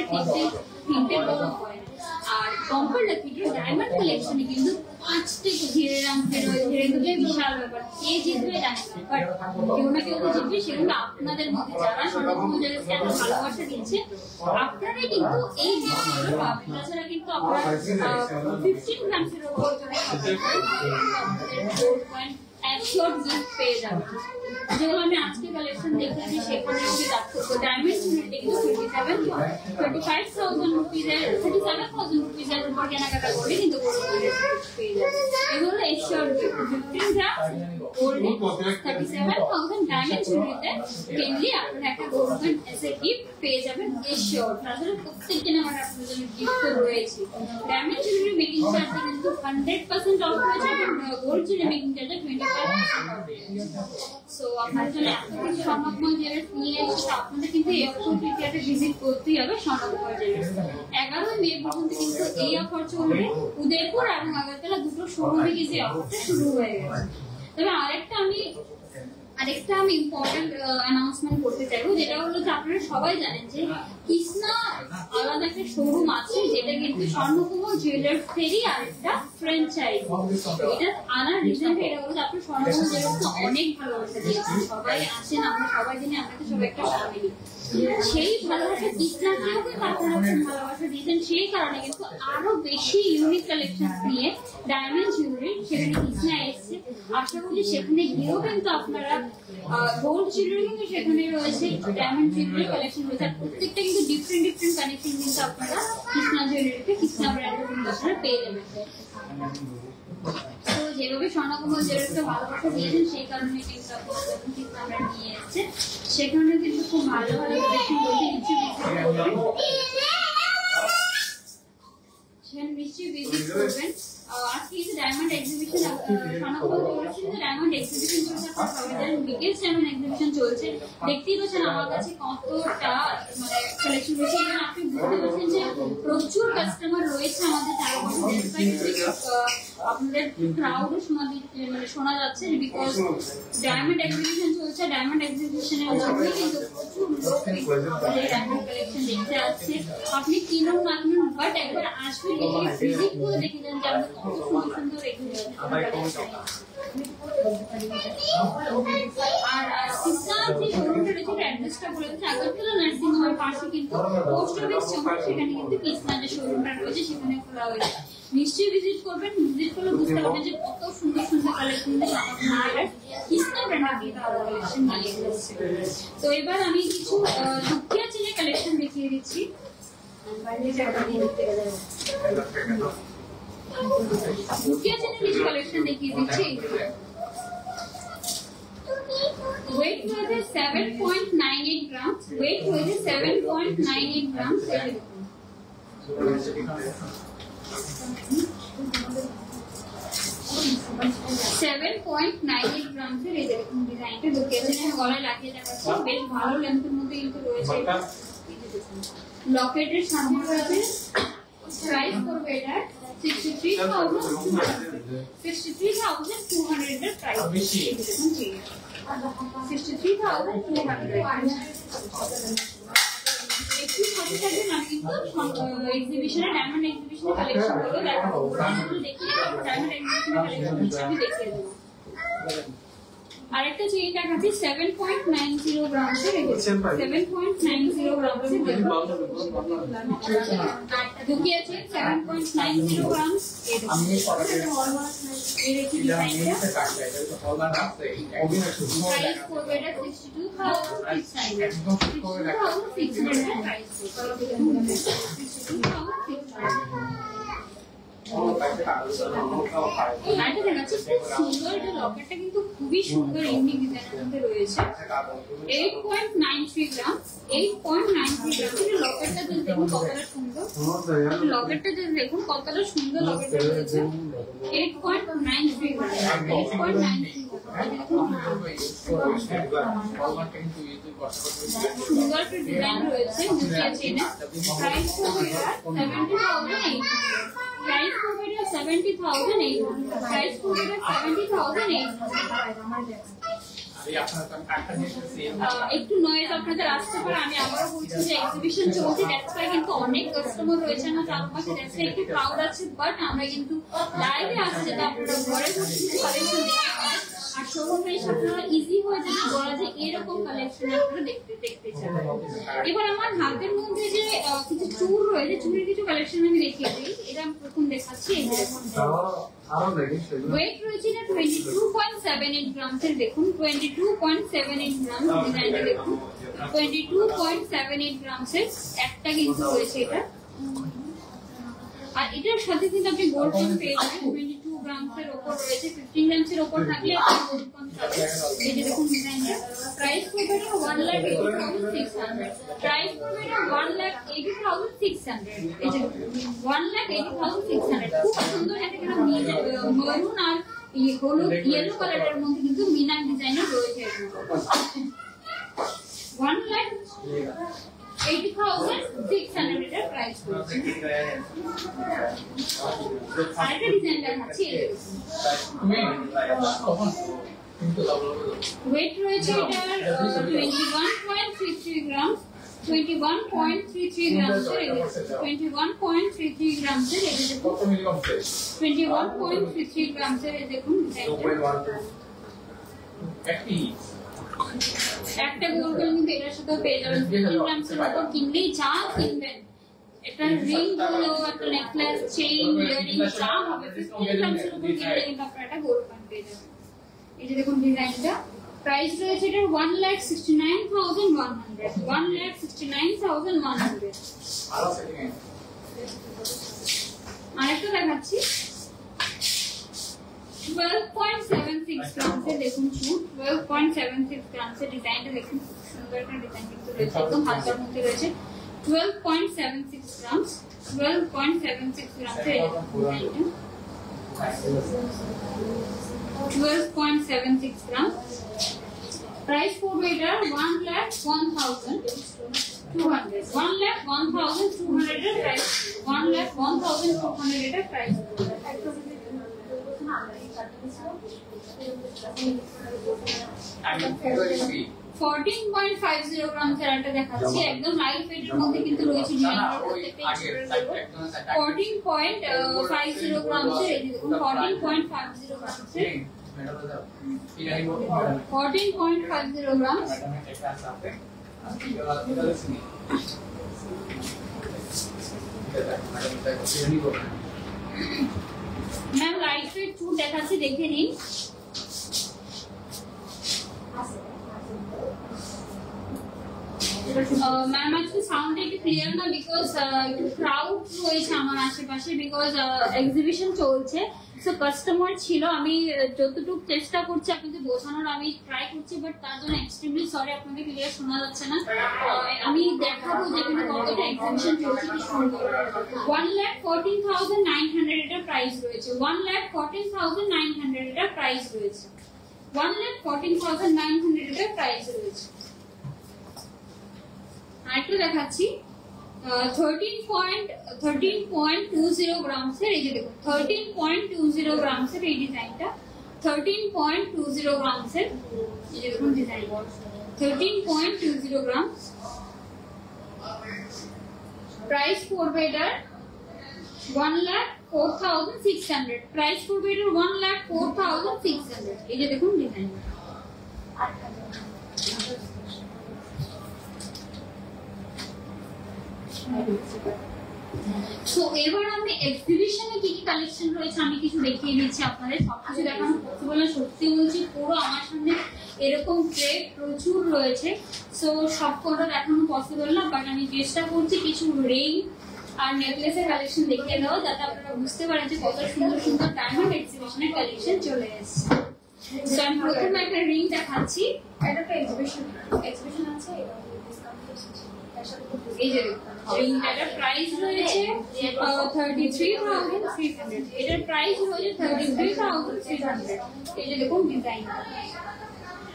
3টে বড় গয়না। আর কম্পার ল্যাকোটার ডায়মন্ড কালেকশনে কিন্তু 5টে ঘিরে রাখতে রয়েছে। এগুলো বিশাল ব্যাপার, কে জিতবে জানি না, বাট কেউ না কেউ তো জিতবে। সেগুলো আপনাদের মধ্যে যারা স্বর্ণকমা জুয়েলার্সকে এত ভালোবাসা দিচ্ছে আপনারাই কিন্তু এই গিফটগুলো পাবেন। তাছাড়া কিন্তু আপনারা 15 গ্রামসের উপর একশোর গিফট পেয়ে যাবেন। যেগুলো আমি আজকে কালেকশন দেখেছি সেখানে ডায়মন্ড জুয়েলারি কিন্তু 25,000 রুপিজের 37,000 রুপিজের উপর কেনাকাটা করে কিন্তু পেয়ে যাবেন। এগুলো এসি এশিওর 15 গ্রাম গোল্ডে 37,000 ডায়মন্ড জুয়েলারিতে মেনলি আপনারা একটা গোল্ডেন এস এ গিফট পেয়ে যাবেন এশিওর। তাছাড়া প্রত্যেকদিন আমার আপনাদের জন্য গিফট রয়েছে। ডায়মন্ড জুয়েলারি মেকিং চার্জে কিন্তু 100% অফ রয়েছে এবং গোল্ড জুয়েলারি মেকিং চার্জে 25% অফ রয়েছে। সো আপনাদের জন্য এত কিছু স্বর্ণকমল জুয়েলার্স নিয়ে এসে আপনাদের কিন্তু এয়ারপোর্ট থেকে ভিজিট করতেই হবে স্বর্ণকমল জুয়েলার্স। 11 মে পর্যন্ত কিন্তু এই অফার চলবে। উদয়পুর এবং আগরতলা দুটো শোরুমে কিন্তু এই অফারটা শুরু হয়ে গেছে। তবে আরেকটা আমি ইম্পর্টেন্ট অ্যানাউন্সমেন্ট করতে চাইবো, যেটা হলো যে আপনারা সবাই জানেন যে কৃষ্ণা আলাদা একটা শোরুম আছে, যেটা কিন্তু স্বর্ণকুমার জুয়েলার্সেরই আরেকটা ফ্র্যাঞ্চাইজি। এটা আনার রিজন এটা হলো যে আপনার স্বর্ণকুমার জুয়েলার্স অনেক ভালোবাসা দিয়েছেন, সবাই আছেন, আমরা সবাই জানি আমরা তো সবাই একটা ফ্যামিলি। সেই ভালোবাসা কৃষ্ণাকেও কিন্তু আপনারা ভালোবাসা দিয়েছেন, সেই কারণে কিন্তু আরো বেশি ইউনিক কালেকশন নিয়ে ডায়মন্ড জুয়েলারি সেখানে কৃষ্ণা এসছে। আশা করি সেখানে গিয়েও কিন্তু আপনারা গোল্ড জুয়েলারি কিন্তু সেখানে রয়েছে, ডায়মন্ড জুয়েলারি কালেকশন রয়েছে, আর প্রত্যেকটা কিন্তু ডিফারেন্ট কানেকশন কিন্তু আপনারা কৃষ্ণা জুয়েলারিতে কৃষ্ণা ব্র্যান্ডের কিন্তু আপনারা পেয়ে যাবেন। তো যেভাবে স্বর্ণকুমার জুয়েলারিকে ভালোবাসা দিয়েছেন সেই কারণে কিন্তু আপনারা যখন কৃষ্ণা ব্র্যান্ড নিয়ে এসছে সেখানে কিন্তু খুব ভালো ভালো কালেকশন রয়েছে। নিশ্চয়ই ভিজিট করবেন। আজকে কিন্তু ডায়মন্ড এক্সিবিশন স্বর্ণকুমার জুয়েলার্সে ডায়মন্ড এক্সিবিশন চলছে, আপনারা সবাই জানেন বিগেস্ট ডায়মন্ড এক্সিবিশন চলছে। দেখতেই পাচ্ছেন আমার কাছে কতটা মানে কালেকশন রয়েছে, এবং আপনি বুঝতে পারছেন যে প্রচুর কাস্টমার রয়েছে আমাদের চারপাশে। আপনাদের ক্রাউডও শোনা যাচ্ছে বিকজ ডায়মন্ড এক্সিবিশন চলছে। ডায়মন্ড এক্সিবিশনের জন্য কিন্তু প্রচুর লোক আমাদের ডায়মন্ড কালেকশন দেখতে আসছে। আপনি কিনুন না কিনুন, বাট একবার আসবেন, ভিজিট করে দেখে যান যে আমাদের কত সুন্দর সুন্দর এক্সিবিশন। আর কৃষ্ণা যে শোরুমটা রয়েছে অ্যাড্রেসটা বলে দিচ্ছি, আগরতলা নার্সিং হোমের পাশে কিন্তু পোস্ট অফিস চৌক, সেখানে কিন্তু কৃষ্ণা যে শোরুমটা রয়েছে সেখানে খোলা হয়েছে। নিশ্চয়ই ভিজিট করবেন, ভিজিট করলে বুঝতে পারবেন যে কত সুন্দর সুন্দর কালেকশন কৃষ্ণা ব্র্যান্ডের কালেকশন নিয়ে এসেছে। তো এবার আমি কিছু দুঃখিয়া চেনের কালেকশন দেখিয়ে দিচ্ছি। দুঃখিয়া চেনের কিছু কালেকশন দেখিয়ে দিচ্ছি। ওয়েট রয়েছে 7.98 গ্রাম, ওয়েট রয়েছে 7.98 গ্রাম। 7.98 গ্রামস এর এই দেখুন ডিজাইনটা লোকেশন এর গলায় লাগিয়ে দেখাচ্ছি, বেশ ভালো লেন্থের মধ্যে কিন্তু রয়েছে। লকেটের সামনে রয়েছে, প্রাইস করবে এটা 63,200 এর প্রাইস। দেখুন ঠিক 63,200। একটু সাথে সাথে আমি কিন্তু এক্সিবিশনে ডায়মন্ড এক্সিবিশনে কালেকশন গুলো দেখাবো, দেখিয়ে ডায়মন্ড এক্সিবিশনে কালেকশন আমি দেখিয়ে দেবো। আরেকটা চেইন দেখাচ্ছি 7.90 গ্রামস এর, 7.90 গ্রামস এর দুকিয়া চেইন 7.90 গ্রামস। এই দেখি ডিজাইনটা প্রাইস করবে এটা 62,600 প্রাইস। লকেটটা কিন্তু খুবই সুন্দর, ইউনিক ডিজাইনের মধ্যে রয়েছে। 8.93 গ্রাম, 8.93 গ্রাম। লকেটটা যদি দেখুন কতটা সুন্দর, লকেটটা যদি দেখুন কতটা সুন্দর লকেটটা রয়েছে। 8.93 গ্রাম, 8.93 সুন্দর একটা ডিজাইন রয়েছে। প্রাইস করবে 70,800, প্রাইস করবে 70,800, প্রাইস করবে 70,800। একটু নয়েজ আপনাদের আসতে পারে, আমি আবারও বলছি যে এক্সিবিশন চলছে, দ্যাটস ওয়াই কিন্তু অনেক কাস্টমার রয়েছে আমার চারপাশে, দ্যাটস ওয়াই একটু ক্রাউড আছে, বাট আমরা কিন্তু লাইভে আসছি যাতে আপনারা ঘরে বসে কালেকশন দেখতে পান। আর শোরুমে এসে আপনারা ইজি হয়ে যাবে বলা যায় এরকম কালেকশন আপনারা দেখতে চান। এবার আমার হাতের মধ্যে যে কিছু চুর রয়েছে, চুরের কিছু কালেকশন আমি দেখিয়ে দিই। এটা আমি প্রথম দেখাচ্ছি। ওয়েট রয়েছে না 22.78 গ্রামস এর, দেখুন 22.78 গ্রাম। ডিজাইনটা দেখুন 22.78 গ্রামস এর একটা কিন্তু রয়েছে এটা। আর এটার সাথে কিন্তু আপনি গোল্ড চেইন পেয়ে যাবেন গ্রামস এর উপর রয়েছে, 15 গ্রামস এর উপর থাকলে আপনি ডিসকাউন্ট পাবেন। এই যে দেখুন ডিজাইনটা, প্রাইস পড়বে 1,80,600, প্রাইস পড়বে 1,80,600, এই যে 1,80,600, খুব সুন্দর একটা মেরুন আর হলুদ ইয়েলো কালারের মধ্যে কিন্তু মিনার ডিজাইনের রয়েছে। 1,80,600 এর প্রাইস পড়ছে। আরেকটা ডিজাইন দেখাচ্ছি, ওয়েট রয়েছে এটার 21.33 গ্রাম, 21.33 গ্রামস এর, 21.33 গ্রামস এর, এই দেখুন 21.33 গ্রামস এর, দেখুন ডিজাইনটা। একটা গোল গোল কিন্তু এটার সাথে পেয়ে যাবেন, 15 গ্রামসের উপর কিনলেই যা কিনবেন, এটা রিং হলো, একটা নেকলেস, চেইন, ইয়ারিং যা হবে 15 গ্রামসের উপর কিনলে কিন্তু আপনারা একটা গোল্ড কয়েন পেয়ে যাবেন। এই যে দেখুন ডিজাইনটা, প্রাইস রয়েছে এটার 1,69,100, 1,69,100। আরেকটা দেখাচ্ছি 12.76 গ্রামস এর, দেখুন 12.76 গ্রামস এর ডিজাইনটা দেখুন, সুন্দর একটা ডিজাইন কিন্তু রয়েছে, একদম হালকার মধ্যে রয়েছে। 12.76 গ্রামস, 12.76 গ্রামস এর ডিজাইনটা, 12.76 গ্রাম, প্রাইস পড়বে এটা 1,01,200, 1,01,200 এর প্রাইস, 1,01,200 এর প্রাইস। 14.50 গ্রাম একটা দেখাচ্ছি, একদম লাইট ওয়েটের মধ্যে কিন্তু রয়েছে ডিজাইনটা, প্রত্যেকটা 14.50 গ্রাম এর, এই দেখুন 14.50 গ্রাম এর, 14.50 গ্রাম। ম্যাম লাইট ওয়েট চুট দেখাচ্ছি, দেখে নিন। ম্যাম আজকে সাউন্ডটা একটু ক্লিয়ার না, বিকজ একটু ক্রাউড রয়েছে আমার আশেপাশে, বিকজ এক্সিবিশন চলছে, সো কাস্টমার ছিল। আমি যতটুকু চেষ্টা করছি আপনাদের বোঝানোর আমি ট্রাই করছি, বাট তার জন্য এক্সট্রিমলি সরি, আপনাদের ক্লিয়ার শোনা যাচ্ছে না। আমি দেখাবো যেখানে কতটা এক্সিবিশন চলছে, কি সুন্দর। 1,14,900 এটা প্রাইস রয়েছে, 1,14,900 এটা প্রাইস রয়েছে, 1,14,900 এটা প্রাইস রয়েছে। আরেকটু দেখাচ্ছি 13.20 গ্রামস এর, এই যে দেখুন 13.20 গ্রামস এর এই ডিজাইনটা, 13.20 গ্রামস এর, এই যে দেখুন ডিজাইন 13.20 গ্রামস। প্রাইস পড়বে এটার 1,04,600, প্রাইস পড়বে এটার 1,04,600, এই যে দেখুন ডিজাইন। তো এবার আমি এক্সিবিশনে কি কি কালেকশন রয়েছে আমি কিছু দেখিয়ে দিচ্ছি আপনাদের। সবকিছু দেখানো পসিবল না, সত্যি বলছি, পুরো আমার সামনে এরকম ট্রে প্রচুর রয়েছে, সো সবকটা দেখানো পসিবল না, বাট আমি চেষ্টা করছি কিছু রিং আর নেকলেসের কালেকশন দেখিয়ে দেওয়া, যাতে আপনারা বুঝতে পারেন যে কত সুন্দর সুন্দর ডায়মন্ড এক্সিবিশনের কালেকশন চলে এসেছে। সো আমি প্রথমে একটা রিং দেখাচ্ছি, এটা তো এক্সিবিশন আছে, এই যে রিংটার প্রাইস রয়েছে 33,300, এটার প্রাইস রয়েছে 33,300, এই যে দেখুন ডিজাইন,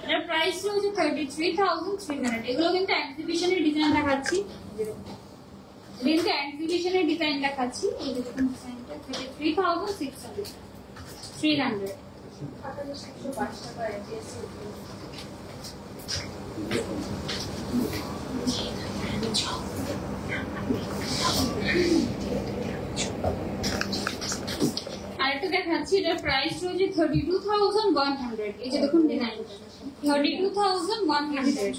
এটার প্রাইস রয়েছে 33,300। এগুলো কিন্তু এক্সিবিশনের ডিজাইন দেখাচ্ছি, কিন্তু এক্সিবিশনের ডিজাইন দেখাচ্ছি, এই যে দেখুন ডিজাইনটা 33,600, 300। আরেকটা দেখাচ্ছি, এটার প্রাইস রয়েছে 32,100, এই যে দেখুন ডিজাইন 32,100,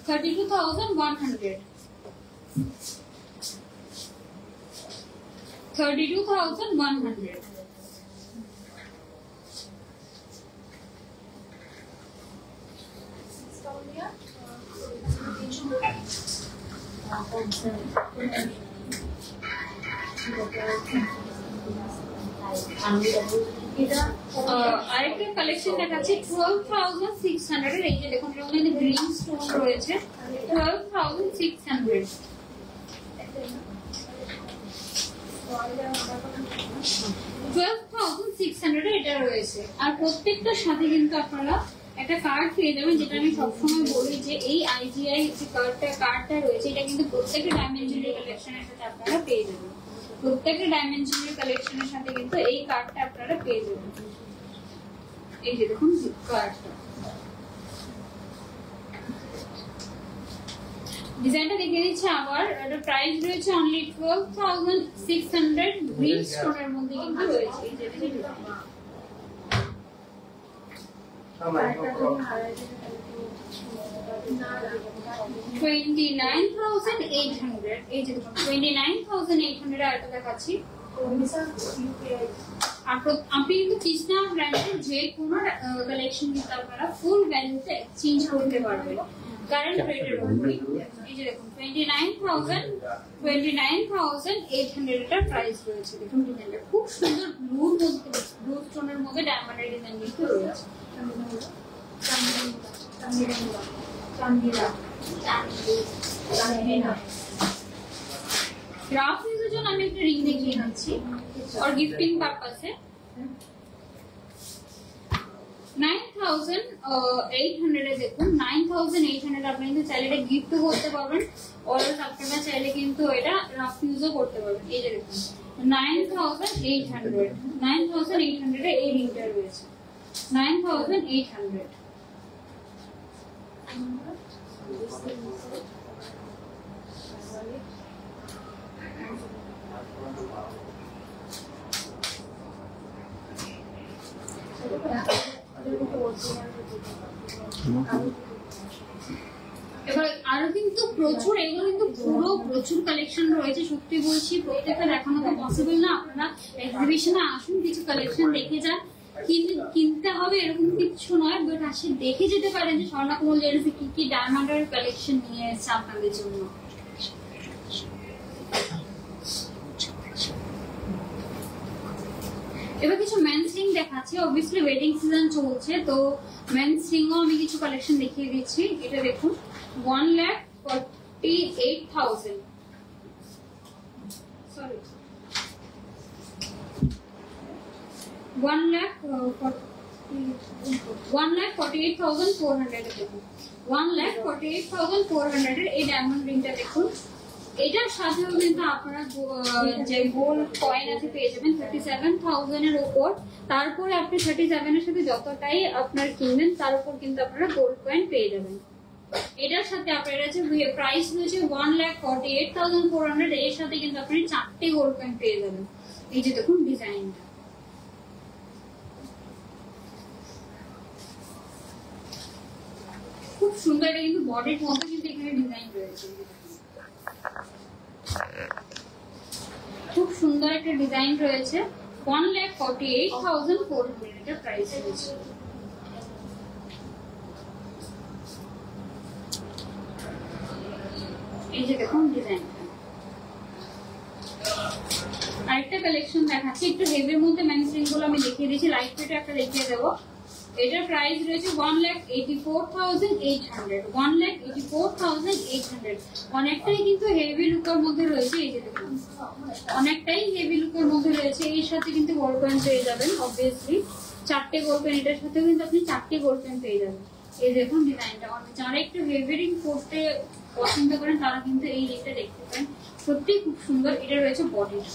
32,100, 32,100। আরেকটা কালেকশন দেখাচ্ছি 12,600 এর। এই যে দেখুন এর মধ্যে গ্রিন স্টোন রয়েছে 12,600। 12,600 এটা রয়েছে। আর প্রত্যেকটার সাথে কিন্তু আপনারা একটা কার্ড পেয়ে যাবেন, যেটা আমি সবসময় বলি যে এই আইজিআই যে কার্ডটা রয়েছে এটা কিন্তু প্রত্যেকটা ডাইমেনশনের কালেকশনের সাথে আপনারা পেয়ে যাবেন। প্রত্যেকটা ডাইমেনশনের কালেকশনের সাথে কিন্তু এই কার্ডটা আপনারা পেয়ে যাবেন। এই যে দেখুন কার্ডটা, ডিজাইনটা দেখে দিচ্ছি আবার। এটা প্রাইস রয়েছে অনলি 12,600। গ্রিন স্টোনের মধ্যে কিন্তু রয়েছে। এই যে দেখুন 29,800। এই যে দেখুন 29,800 আর এটা দেখাচ্ছি। আপনি কিন্তু কৃষ্ণা ব্র্যান্ডের যে কোনো কালেকশন কিন্তু আপনারা ফুল ভ্যালুতে এক্সচেঞ্জ করতে পারবেন কারেন্ট রেটের উপরে। এই যে দেখুন 29,800 এটা প্রাইস রয়েছে। দেখুন ডিজাইনটা খুব সুন্দর ব্লু স্টোনের মধ্যে ডায়মন্ডের ডিজাইন কিন্তু রয়েছে। গ্রাফ ইউজের জন্য আমি একটা রিং দেখিয়ে দিচ্ছি और गिफ्टिंग পারপাসে। 9,800 এ দেখুন 9,800 আপনি কিন্তু চাইলে এটা গিফট করতে পারবেন, আর আপনারা চাইলে কিন্তু এটা রাফ ইউজও করতে পারবেন। এই যে দেখুন 9,800 এ এই রিংটা রয়েছে 9,800। এবার আরো কিন্তু প্রচুর, এগুলো কিন্তু পুরো প্রচুর কালেকশন রয়েছে। সত্যি বলছি প্রত্যেকটা দেখানো তো পসিবল না। আপনারা এক্সিবিশনে আসুন, কিছু কালেকশন দেখে যান। কিনতে হবে এরকম কিছু নয়, বাট আসে দেখে যেতে পারেন যে স্বর্ণকমল জুয়েলার্সে কি কি ডায়মন্ডের কালেকশন নিয়ে এসেছে আপনাদের জন্য। এবার কিছু মেন্স রিং দেখাচ্ছি। অবভিয়াসলি ওয়েডিং সিজন চলছে, তো মেন্স রিংও আমি কিছু কালেকশন দেখিয়ে দিচ্ছি। এটা দেখুন 1,48,000। সরি 1,48,400 দেখুন 1,48,400 এর এই ডায়মন্ড রিংটা দেখুন। এটার সাথেও কিন্তু আপনারা যে গোল্ড কয়েন আছে পেয়ে যাবেন 37,000 এর উপর। তারপরে আপনি 37 এর সাথে যতটাই আপনার কিনবেন তার উপর কিন্তু আপনারা গোল্ড কয়েন পেয়ে যাবেন। এটার সাথে আপনার আছে প্রাইস রয়েছে 1,48,400। এর সাথে কিন্তু আপনি 4টে গোল্ড কয়েন পেয়ে যাবেন। এই যে দেখুন ডিজাইনটা খুব সুন্দর। এটা কিন্তু বডির মধ্যে কিন্তু এখানে ডিজাইন রয়েছে। খুব সুন্দর একটা ডিজাইন রয়েছে। 1,48,400 এটা প্রাইস রয়েছে। এই যে দেখুন ডিজাইনটা। আরেকটা কালেকশন দেখাচ্ছি, একটু হেভির মধ্যে ম্যানুফ্যাকচারিং গুলো আমি দেখিয়ে দিয়েছি। লাইট ওয়েট একটা দেখিয়ে দেবো। এটার প্রাইস রয়েছে 1,84,800। 1,84,800 অনেকটাই কিন্তু হেভি লুকের মধ্যে রয়েছে। এই যে দেখুন অনেকটাই হেভি লুকের মধ্যে রয়েছে। এর সাথে কিন্তু গোল্ড কয়েন পেয়ে যাবেন অবভিয়াসলি 4টে গোল্ড কয়েন। এটার সাথেও কিন্তু আপনি 4টে গোল্ড কয়েন পেয়ে যাবেন। এই দেখুন ডিজাইনটা। যারা একটু হেভি রিং পড়তে পছন্দ করেন তারা কিন্তু এই রিংটা দেখতে পারেন, সত্যি খুব সুন্দর। এটা রয়েছে বডিটা।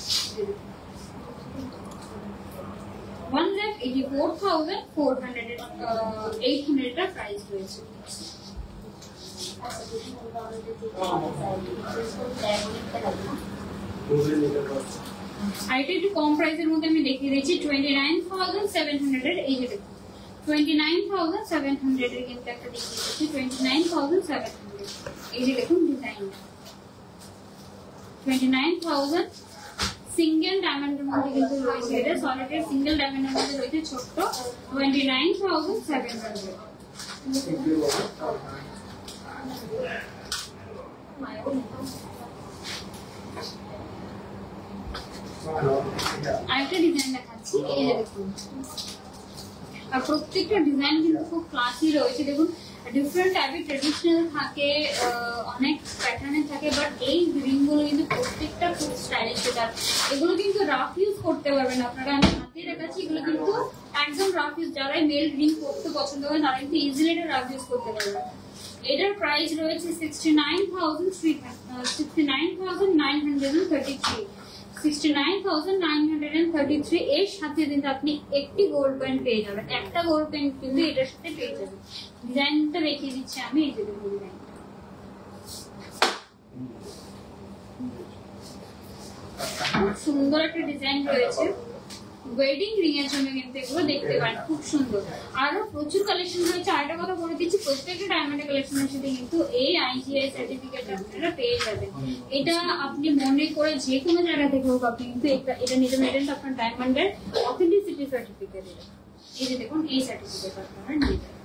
1,84,800 এর প্রাইস রয়েছে। আর এটা একটু কম প্রাইসের মধ্যে আমি দেখিয়ে দিচ্ছি 29,700 এর। এই যে দেখুন 29,700 এর কিন্তু একটা দেখিয়ে দিচ্ছি 29,700। এই যে দেখুন ডিজাইনটা 29,000 সিঙ্গেল ডায়মন্ডের মধ্যে কিন্তু রয়েছে। এটা সলিডের সিঙ্গেল ডায়মন্ডের মধ্যে রয়েছে ছোট্ট 29,700। আরেকটা ডিজাইন দেখাচ্ছি, এই যে দেখুন। আর প্রত্যেকটা ডিজাইন কিন্তু খুব ক্লাসি রয়েছে। দেখুন ডিফারেন্ট টাইপের ট্রেডিশনাল থাকে, অনেক প্যাটার্নে থাকে, বাট এই রিং গুলো কিন্তু প্রত্যেকটা খুব স্টাইলিশ। আর এগুলো কিন্তু রাফ ইউজ করতে পারবেন আপনারা। আমি হাতে দেখাচ্ছি, এগুলো কিন্তু একদম রাফ ইউজ। যারা মেল রিং করতে পছন্দ করেন তারা কিন্তু ইজিলি এটা রাফ ইউজ করতে পারবেন। এটার প্রাইস রয়েছে 69,933 69,933। এর সাথে কিন্তু আপনি একটি গোল্ড পেন পেয়ে যাবেন, একটা গোল্ড পেন কিন্তু এটার সাথে পেয়ে যাবেন। ডিজাইনটা দেখিয়ে দিচ্ছি আমি, এই যে দেখুন ডিজাইনটা খুব সুন্দর একটা ডিজাইন রয়েছে। ওয়েডিং রিং এর জন্য কিন্তু এগুলো দেখতে পারেন, খুব সুন্দর। আরো প্রচুর কালেকশন রয়েছে। আরেকটা কথা বলে দিচ্ছি, প্রত্যেকটা ডায়মন্ডের কালেকশনের সাথে কিন্তু এই IGI সার্টিফিকেট আপনারা পেয়ে যাবেন। এটা আপনি মনে করে যে কোনো জায়গা থেকে হোক আপনি কিন্তু এটা নিতে পারেন। আপনার ডায়মন্ডের অথেন্টিসিটি সার্টিফিকেট। এই যে দেখুন এই সার্টিফিকেট আপনারা নিয়ে যাবেন।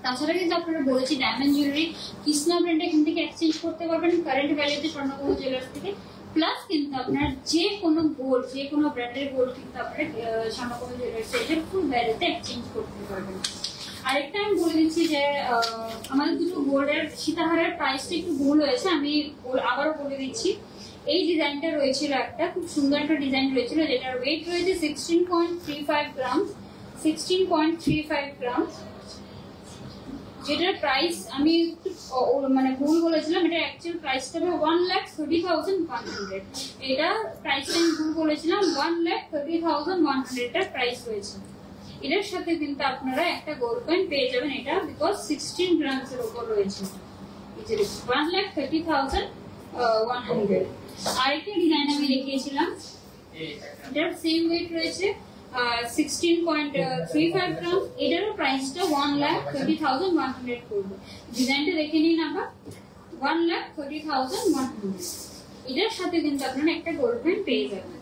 তাছাড়া কিন্তু আপনারা বলেছি ডায়মন্ড জুয়েলারি কৃষ্ণা ব্র্যান্ড এখান থেকে এক্সচেঞ্জ করতে পারবেন কারেন্ট ভ্যালুতে স্বর্ণকুমার জুয়েলার্স থেকে। প্লাস কিন্তু আপনার যে কোনো গোল্ড, যে কোনো ব্র্যান্ডের গোল্ড কিন্তু আপনারা স্বর্ণকুমার জুয়েলার্স এর ফুল ভ্যালুতে এক্সচেঞ্জ করতে পারবেন। আরেকটা আমি বলে দিচ্ছি যে আমাদের দুটো গোল্ডের সীতাহারের প্রাইসটা একটু ভুল হয়েছে, আমি আবারও বলে দিচ্ছি। এই ডিজাইনটা রয়েছিল একটা খুব সুন্দর একটা ডিজাইন রয়েছিল, যেটার ওয়েট রয়েছে 16.35 গ্রাম। 16.35 গ্রাম, যেটার প্রাইস আমি মানে ভুল বলেছিলাম। এটা অ্যাকচুয়াল প্রাইসটা হবে 1,30,100। এটা প্রাইসটা আমি ভুল বলেছিলাম, 1,30,100 এটার প্রাইস রয়েছে। এটার সাথে কিন্তু আপনারা একটা গোল্ড কয়েন পেয়ে যাবেন, এটা বিকজ 16 গ্রামস এর উপর রয়েছে। এই যে 1,30,100। আরেকটা ডিজাইন আমি দেখিয়েছিলাম, এটার সেম ওয়েট রয়েছে 16.35 গ্রাম। এটারও প্রাইসটা 1,30,100 করবে। ডিজাইনটা দেখে নিন আবার, 1,30,100। এটার সাথে কিন্তু আপনারা একটা গোল্ড পেন পেয়ে যাবেন।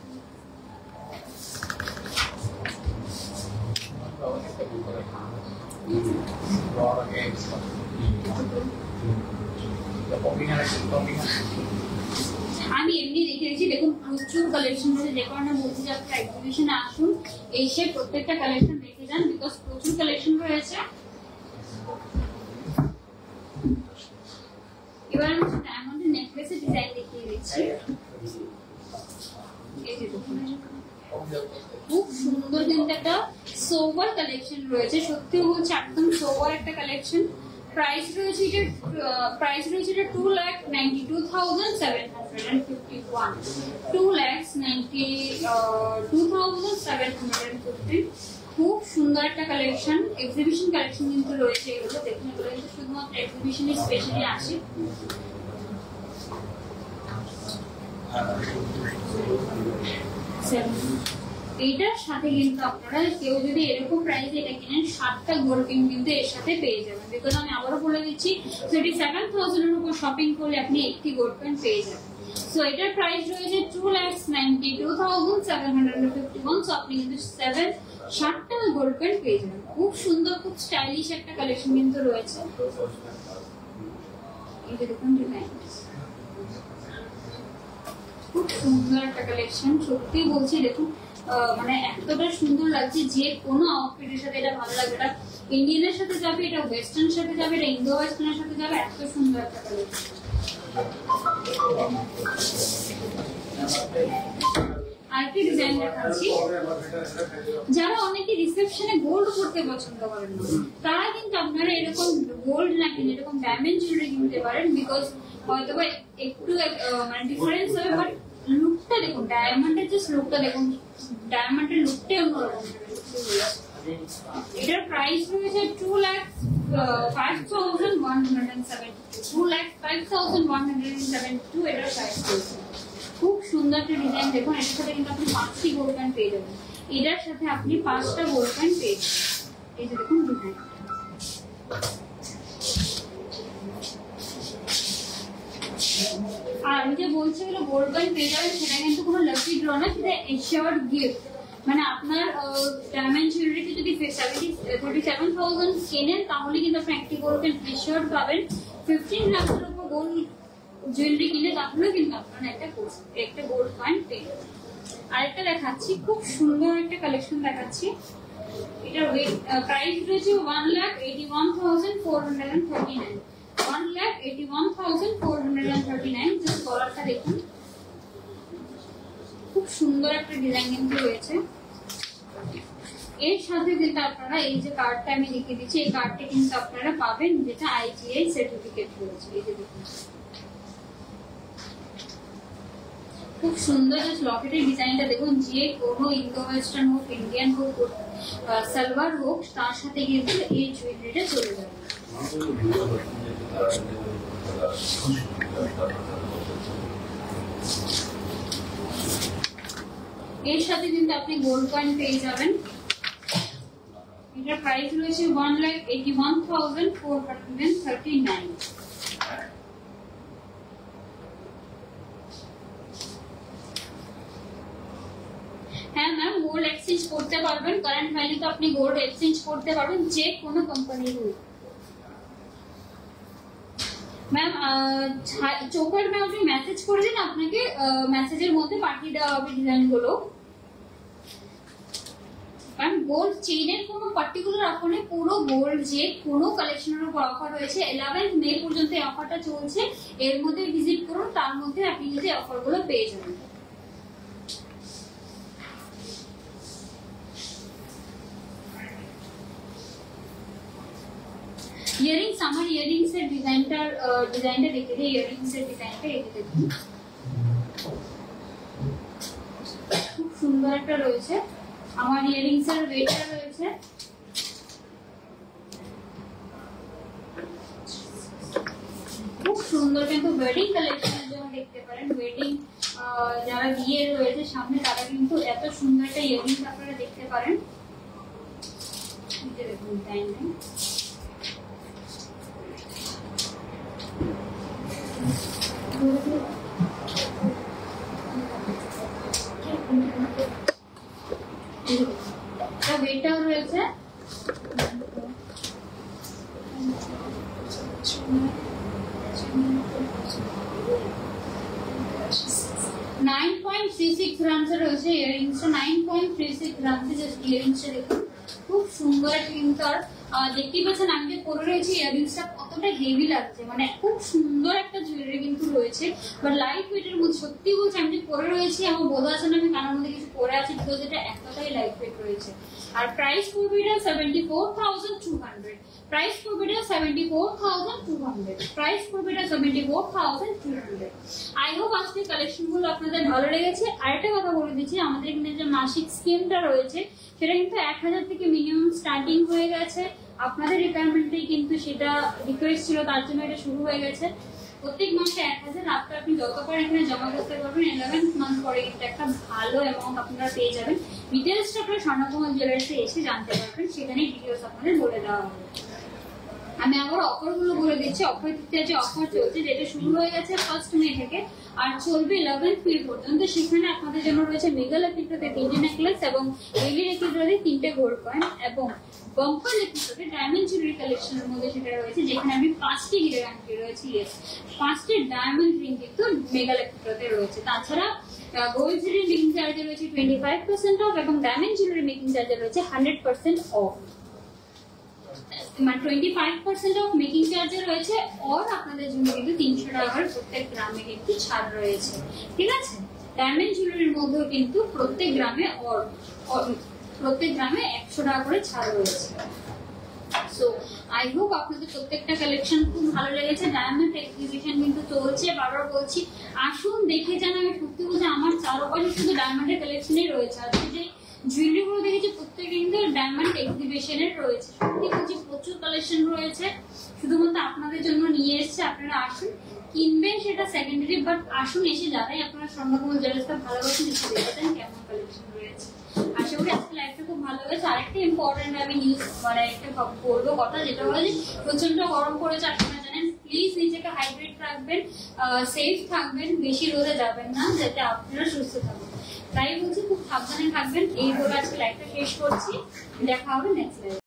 আমি এমনি দেখে দিচ্ছি, দেখুন প্রচুর কালেকশন রয়েছে। যে কারণে বলছি যে আপনারা এক্সিবিশনে আসুন, এসে প্রত্যেকটা কালেকশন দেখে যান, বিকজ প্রচুর কালেকশন রয়েছে। এবার আমি ডায়মন্ডের নেকলেসের ডিজাইন দেখিয়ে দিচ্ছি। এই যে দেখুন খুব সুন্দর কিন্তু একটা সোবার কালেকশন রয়েছে। সত্যি বলছি একদম সোবার একটা কালেকশন। প্রাইস রয়েছে এটা 2,92,751। 2,92,750। খুব সুন্দর একটা কালেকশন, এক্সিবিশন কালেকশন কিন্তু রয়েছে এগুলো। দেখুন এগুলো কিন্তু শুধুমাত্র এক্সিবিশনে স্পেশালি আসে। এইটার সাথে কিন্তু আপনারা কেউ যদি এরকম প্রাইসে এটা কিনেন 7টা গোল্ড পেন কিন্তু এর সাথে পেয়ে যাবেন। বিকজ আমি আবারও বলে দিচ্ছি 37,000 এর উপর শপিং করলে আপনি একটি গোল্ড পেন পেয়ে যাবেন। সো এটার প্রাইস রয়েছে 2,92,751। সো আপনি কিন্তু 7টা গোল্ড পেন পেয়ে যাবেন। খুব সুন্দর, খুব স্টাইলিশ একটা কালেকশন কিন্তু রয়েছে। এই যে দেখুন ডিজাইন, খুব সুন্দর একটা কালেকশন। সত্যি বলছি দেখুন মানে এতটা সুন্দর লাগছে, যে কোনো আউটফিটের সাথে এটা ভালো লাগবে। এটা ইন্ডিয়ানের সাথে যাবে, এটা ওয়েস্টার্নের সাথে যাবে, এটা ইন্দো ওয়েস্টার্নের সাথে যাবে। এত সুন্দর একটা কালেকশন। আরেকটি ডিজাইন দেখাচ্ছি। যারা অনেকে রিসেপশনে গোল্ড পরতে পছন্দ করেন তারা কিন্তু আপনারা এরকম গোল্ড না কিনে এরকম ডায়মন্ড জুয়েলারি কিনতে পারেন। বিকজ হয়তো একটু মানে ডিফারেন্স হবে, বাট লুকটা দেখুন, ডায়মন্ডের জাস্ট লুকটা দেখুন, ডায়মন্ডের লুকটাই অন্যরকম। এটার প্রাইস রয়েছে 2,05,172। 2,05,172 এটার প্রাইস রয়েছে। খুব সুন্দর একটা ডিজাইন। দেখুন এটার সাথে কিন্তু আপনি 5টি গোল্ড পেন পেয়ে যাবেন। এটার সাথে আপনি 5টা গোল্ড পেন পেয়ে যাবেন। এই যে দেখুন ডিজাইন। আর আমি যে বলছি এগুলো গোল্ড পেন পেয়ে যাবেন, সেটা কিন্তু কোনো লাকি ড্র না, সেটা এশিওর্ড গিফট। মানে আপনার ডায়মন্ড জুয়েলারিতে যদি 37,000 কেনেন তাহলে কিন্তু আপনি একটি গোল্ড পেন এশিওর্ড পাবেন। 15 লাখের উপর গোল্ড জুয়েলারি কিনে তাহলেও কিন্তু আপনারা একটা গোল্ড কয়েন পেয়ে যাবেন। আরেকটা দেখাচ্ছি, খুব সুন্দর একটা কালেকশন দেখাচ্ছি। এটার প্রাইস রয়েছে 1,81,439, 1,81,439। জাস্ট গলাটা দেখুন, খুব সুন্দর একটা ডিজাইন কিন্তু রয়েছে। এর সাথে কিন্তু আপনারা এই যে কার্ডটা আমি দেখিয়ে দিচ্ছি, এই কার্ডটা কিন্তু আপনারা পাবেন, যেটা IGI সার্টিফিকেট রয়েছে। এই যে দেখুন, খুব সুন্দর জাস্ট লকেটের ডিজাইনটা দেখুন। যে কোনো ইন্দো ওয়েস্টার্ন হোক, ইন্ডিয়ান হোক, সালোয়ার হোক, তার সাথে কিন্তু এই জুয়েলারিটা চলে যাবে। এর সাথে কিন্তু আপনি গোল্ড কয়েন পেয়ে যাবেন। এটার প্রাইস রয়েছে 1,81,439। হ্যাঁ ম্যাম, গোল্ড এক্সচেঞ্জ করতে পারবেন, কারেন্ট ভ্যালু তো আপনি গোল্ড এক্সচেঞ্জ করতে পারবেন যে কোনো কোম্পানির। ম্যাম চোকার ম্যাম আপনি মেসেজ করে দিন, আপনাকে মেসেজের মধ্যে পাঠিয়ে দেওয়া হবে ডিজাইনগুলো। কারণ গোল্ড চেইনের কোনো পার্টিকুলার অফার নেই, পুরো গোল্ড যে কোনো কালেকশনের উপর অফার রয়েছে। 11 মে পর্যন্ত এই অফারটা চলছে, এর মধ্যে ভিজিট করুন, তার মধ্যে আপনি কিন্তু এই অফারগুলো পেয়ে যাবেন। ইয়ারিংস, আমার ইয়ারিংস এর ডিজাইনটা দেখে দিই। ইয়ারিংস এর ডিজাইনটা এই দেখুন, খুব সুন্দর একটা রয়েছে। আমার ইয়ারিংস এর ওয়েটটা রয়েছে খুব সুন্দর, কিন্তু ওয়েডিং কালেকশনের জন্য দেখতে পারেন। ওয়েডিং যারা বিয়ে রয়েছে সামনে, তারা কিন্তু এত সুন্দর একটা ইয়ারিংস আপনারা দেখতে পারেন। দেখুন ডিজাইনটা, ওয়েটটাও রয়েছে 9.36 গ্রামস রয়েছে। ইয়ারিংসটা 9.36 গ্রামস। জাস্ট ইয়ারিংসটা দেখুন, খুব সুন্দর কিন্তু। আর দেখতেই পাচ্ছেন আমি যে পরে রয়েছে ইয়ারিংসটা কতটা হেভি লাগছে, মানে খুব সুন্দর একটা জুয়েলারি কিন্তু রয়েছে। বাট লাইট ওয়েটের মধ্যে, সত্যি বলছি আমি যে পরে রয়েছি আমার বোঝা যাচ্ছে না আমি কানের মধ্যে কিছু পরে আছি, বিকজ এটা এতটাই লাইট ওয়েট রয়েছে। আর প্রাইস পড়বে এটা 74,200। প্রাইস পড়বে এটা 74,200। প্রাইস পড়বে এটা 74,200। আই হোপ আজকের কালেকশন গুলো আপনাদের ভালো লেগেছে। আরেকটা কথা বলে দিচ্ছি, আমাদের এখানে যে মাসিক স্কিমটা রয়েছে সেটা কিন্তু 1000 থেকে মিনিমাম স্টার্টিং হয়ে গেছে। আপনাদের রিকোয়ারমেন্টেই কিন্তু সেটা রিকোয়েস্ট ছিল, তার জন্য এটা শুরু হয়ে গেছে। প্রত্যেক মাসে 1000 আপনি যতবার এখানে জমা করতে পারবেন, 11th মান্থ পরে কিন্তু একটা ভালো অ্যামাউন্ট আপনারা পেয়ে যাবেন। ডিটেলসটা আপনারা স্বর্ণকুমার জুয়েলার্সে এসে জানতে পারবেন, সেখানে ডিটেলস আপনাদের বলে দেওয়া হবে। আমি আবার অফার গুলো বলে দিচ্ছি। অফার যে অফার চলছে, যেটা শুরু হয়ে গেছে 1st মে থেকে আর চলবে 11th মে পর্যন্ত। সেখানে আপনাদের জন্য রয়েছে মেগা লাকিটাতে 3টে নেকলেস এবং হেভি লাকিটাতে 3টে গোল্ড কয়েন এবং বাম্পার লাকিটাতে ডায়মন্ড জুয়েলারি কালেকশনের মধ্যে সেটা রয়েছে, যেখানে আমি 5টি হিরে আংটি রয়েছে। ইয়েস, 5টি ডায়মন্ড রিং কিন্তু মেগা লাকিটাতে রয়েছে। তাছাড়া গোল্ড জুয়েলারি মেকিং চার্জে রয়েছে 25% অফ এবং ডায়মন্ড জুয়েলারি মেকিং চার্জে রয়েছে 100% অফ। 25% অফ মেকিং চার্জে রয়েছে। আর আপনাদের জন্য কিন্তু 300 টাকার প্রত্যেক গ্রামে কিন্তু ছাড় রয়েছে, ঠিক আছে। ডায়মন্ড জুয়েলারির মধ্যেও কিন্তু প্রত্যেক গ্রামে 100 টাকা করে ছাড় রয়েছে। সো আই হোপ আপনাদের প্রত্যেকটা কালেকশন খুব ভালো লেগেছে। ডায়মন্ড এক্সিবিশন কিন্তু চলছে, বারবার বলছি আসুন দেখে যান। আমি সত্যি বলছি আমার চারপাশে শুধু ডায়মন্ডের কালেকশনই রয়েছে। আজকে যে জুয়েলারি গুলো দেখেছি প্রত্যেকটা কিন্তু ডায়মন্ড এক্সিবিশনের রয়েছে। সত্যি বলছি প্রচুর কালেকশন রয়েছে, শুধুমাত্র আপনাদের জন্য নিয়ে এসেছে। আপনারা আসুন, কিনবেন সেটা সেকেন্ডারি, বাট আসুন, এসে যারাই আপনারা স্বর্ণকুমার জুয়েলার্সটা ভালোবাসেন এসে দেখবেন কেমন কালেকশন রয়েছে। আশা করি আজকে লাইফটা খুব ভালো হয়েছে। আরেকটা ইম্পর্টেন্ট আমি নিউজ মানে একটা বলবো কথা, যেটা হলো যে প্রচন্ড গরম পড়েছে আপনারা জানেন। প্লিজ নিজেকে হাইড্রেট রাখবেন, সেফ থাকবেন, বেশি রোদে যাবেন না, যাতে আপনারা সুস্থ থাকবেন। তাই বলছি খুব সাবধানে থাকবেন। এই বলে আজকে লাইফটা শেষ করছি। দেখা হবে নেক্সট লাইফে।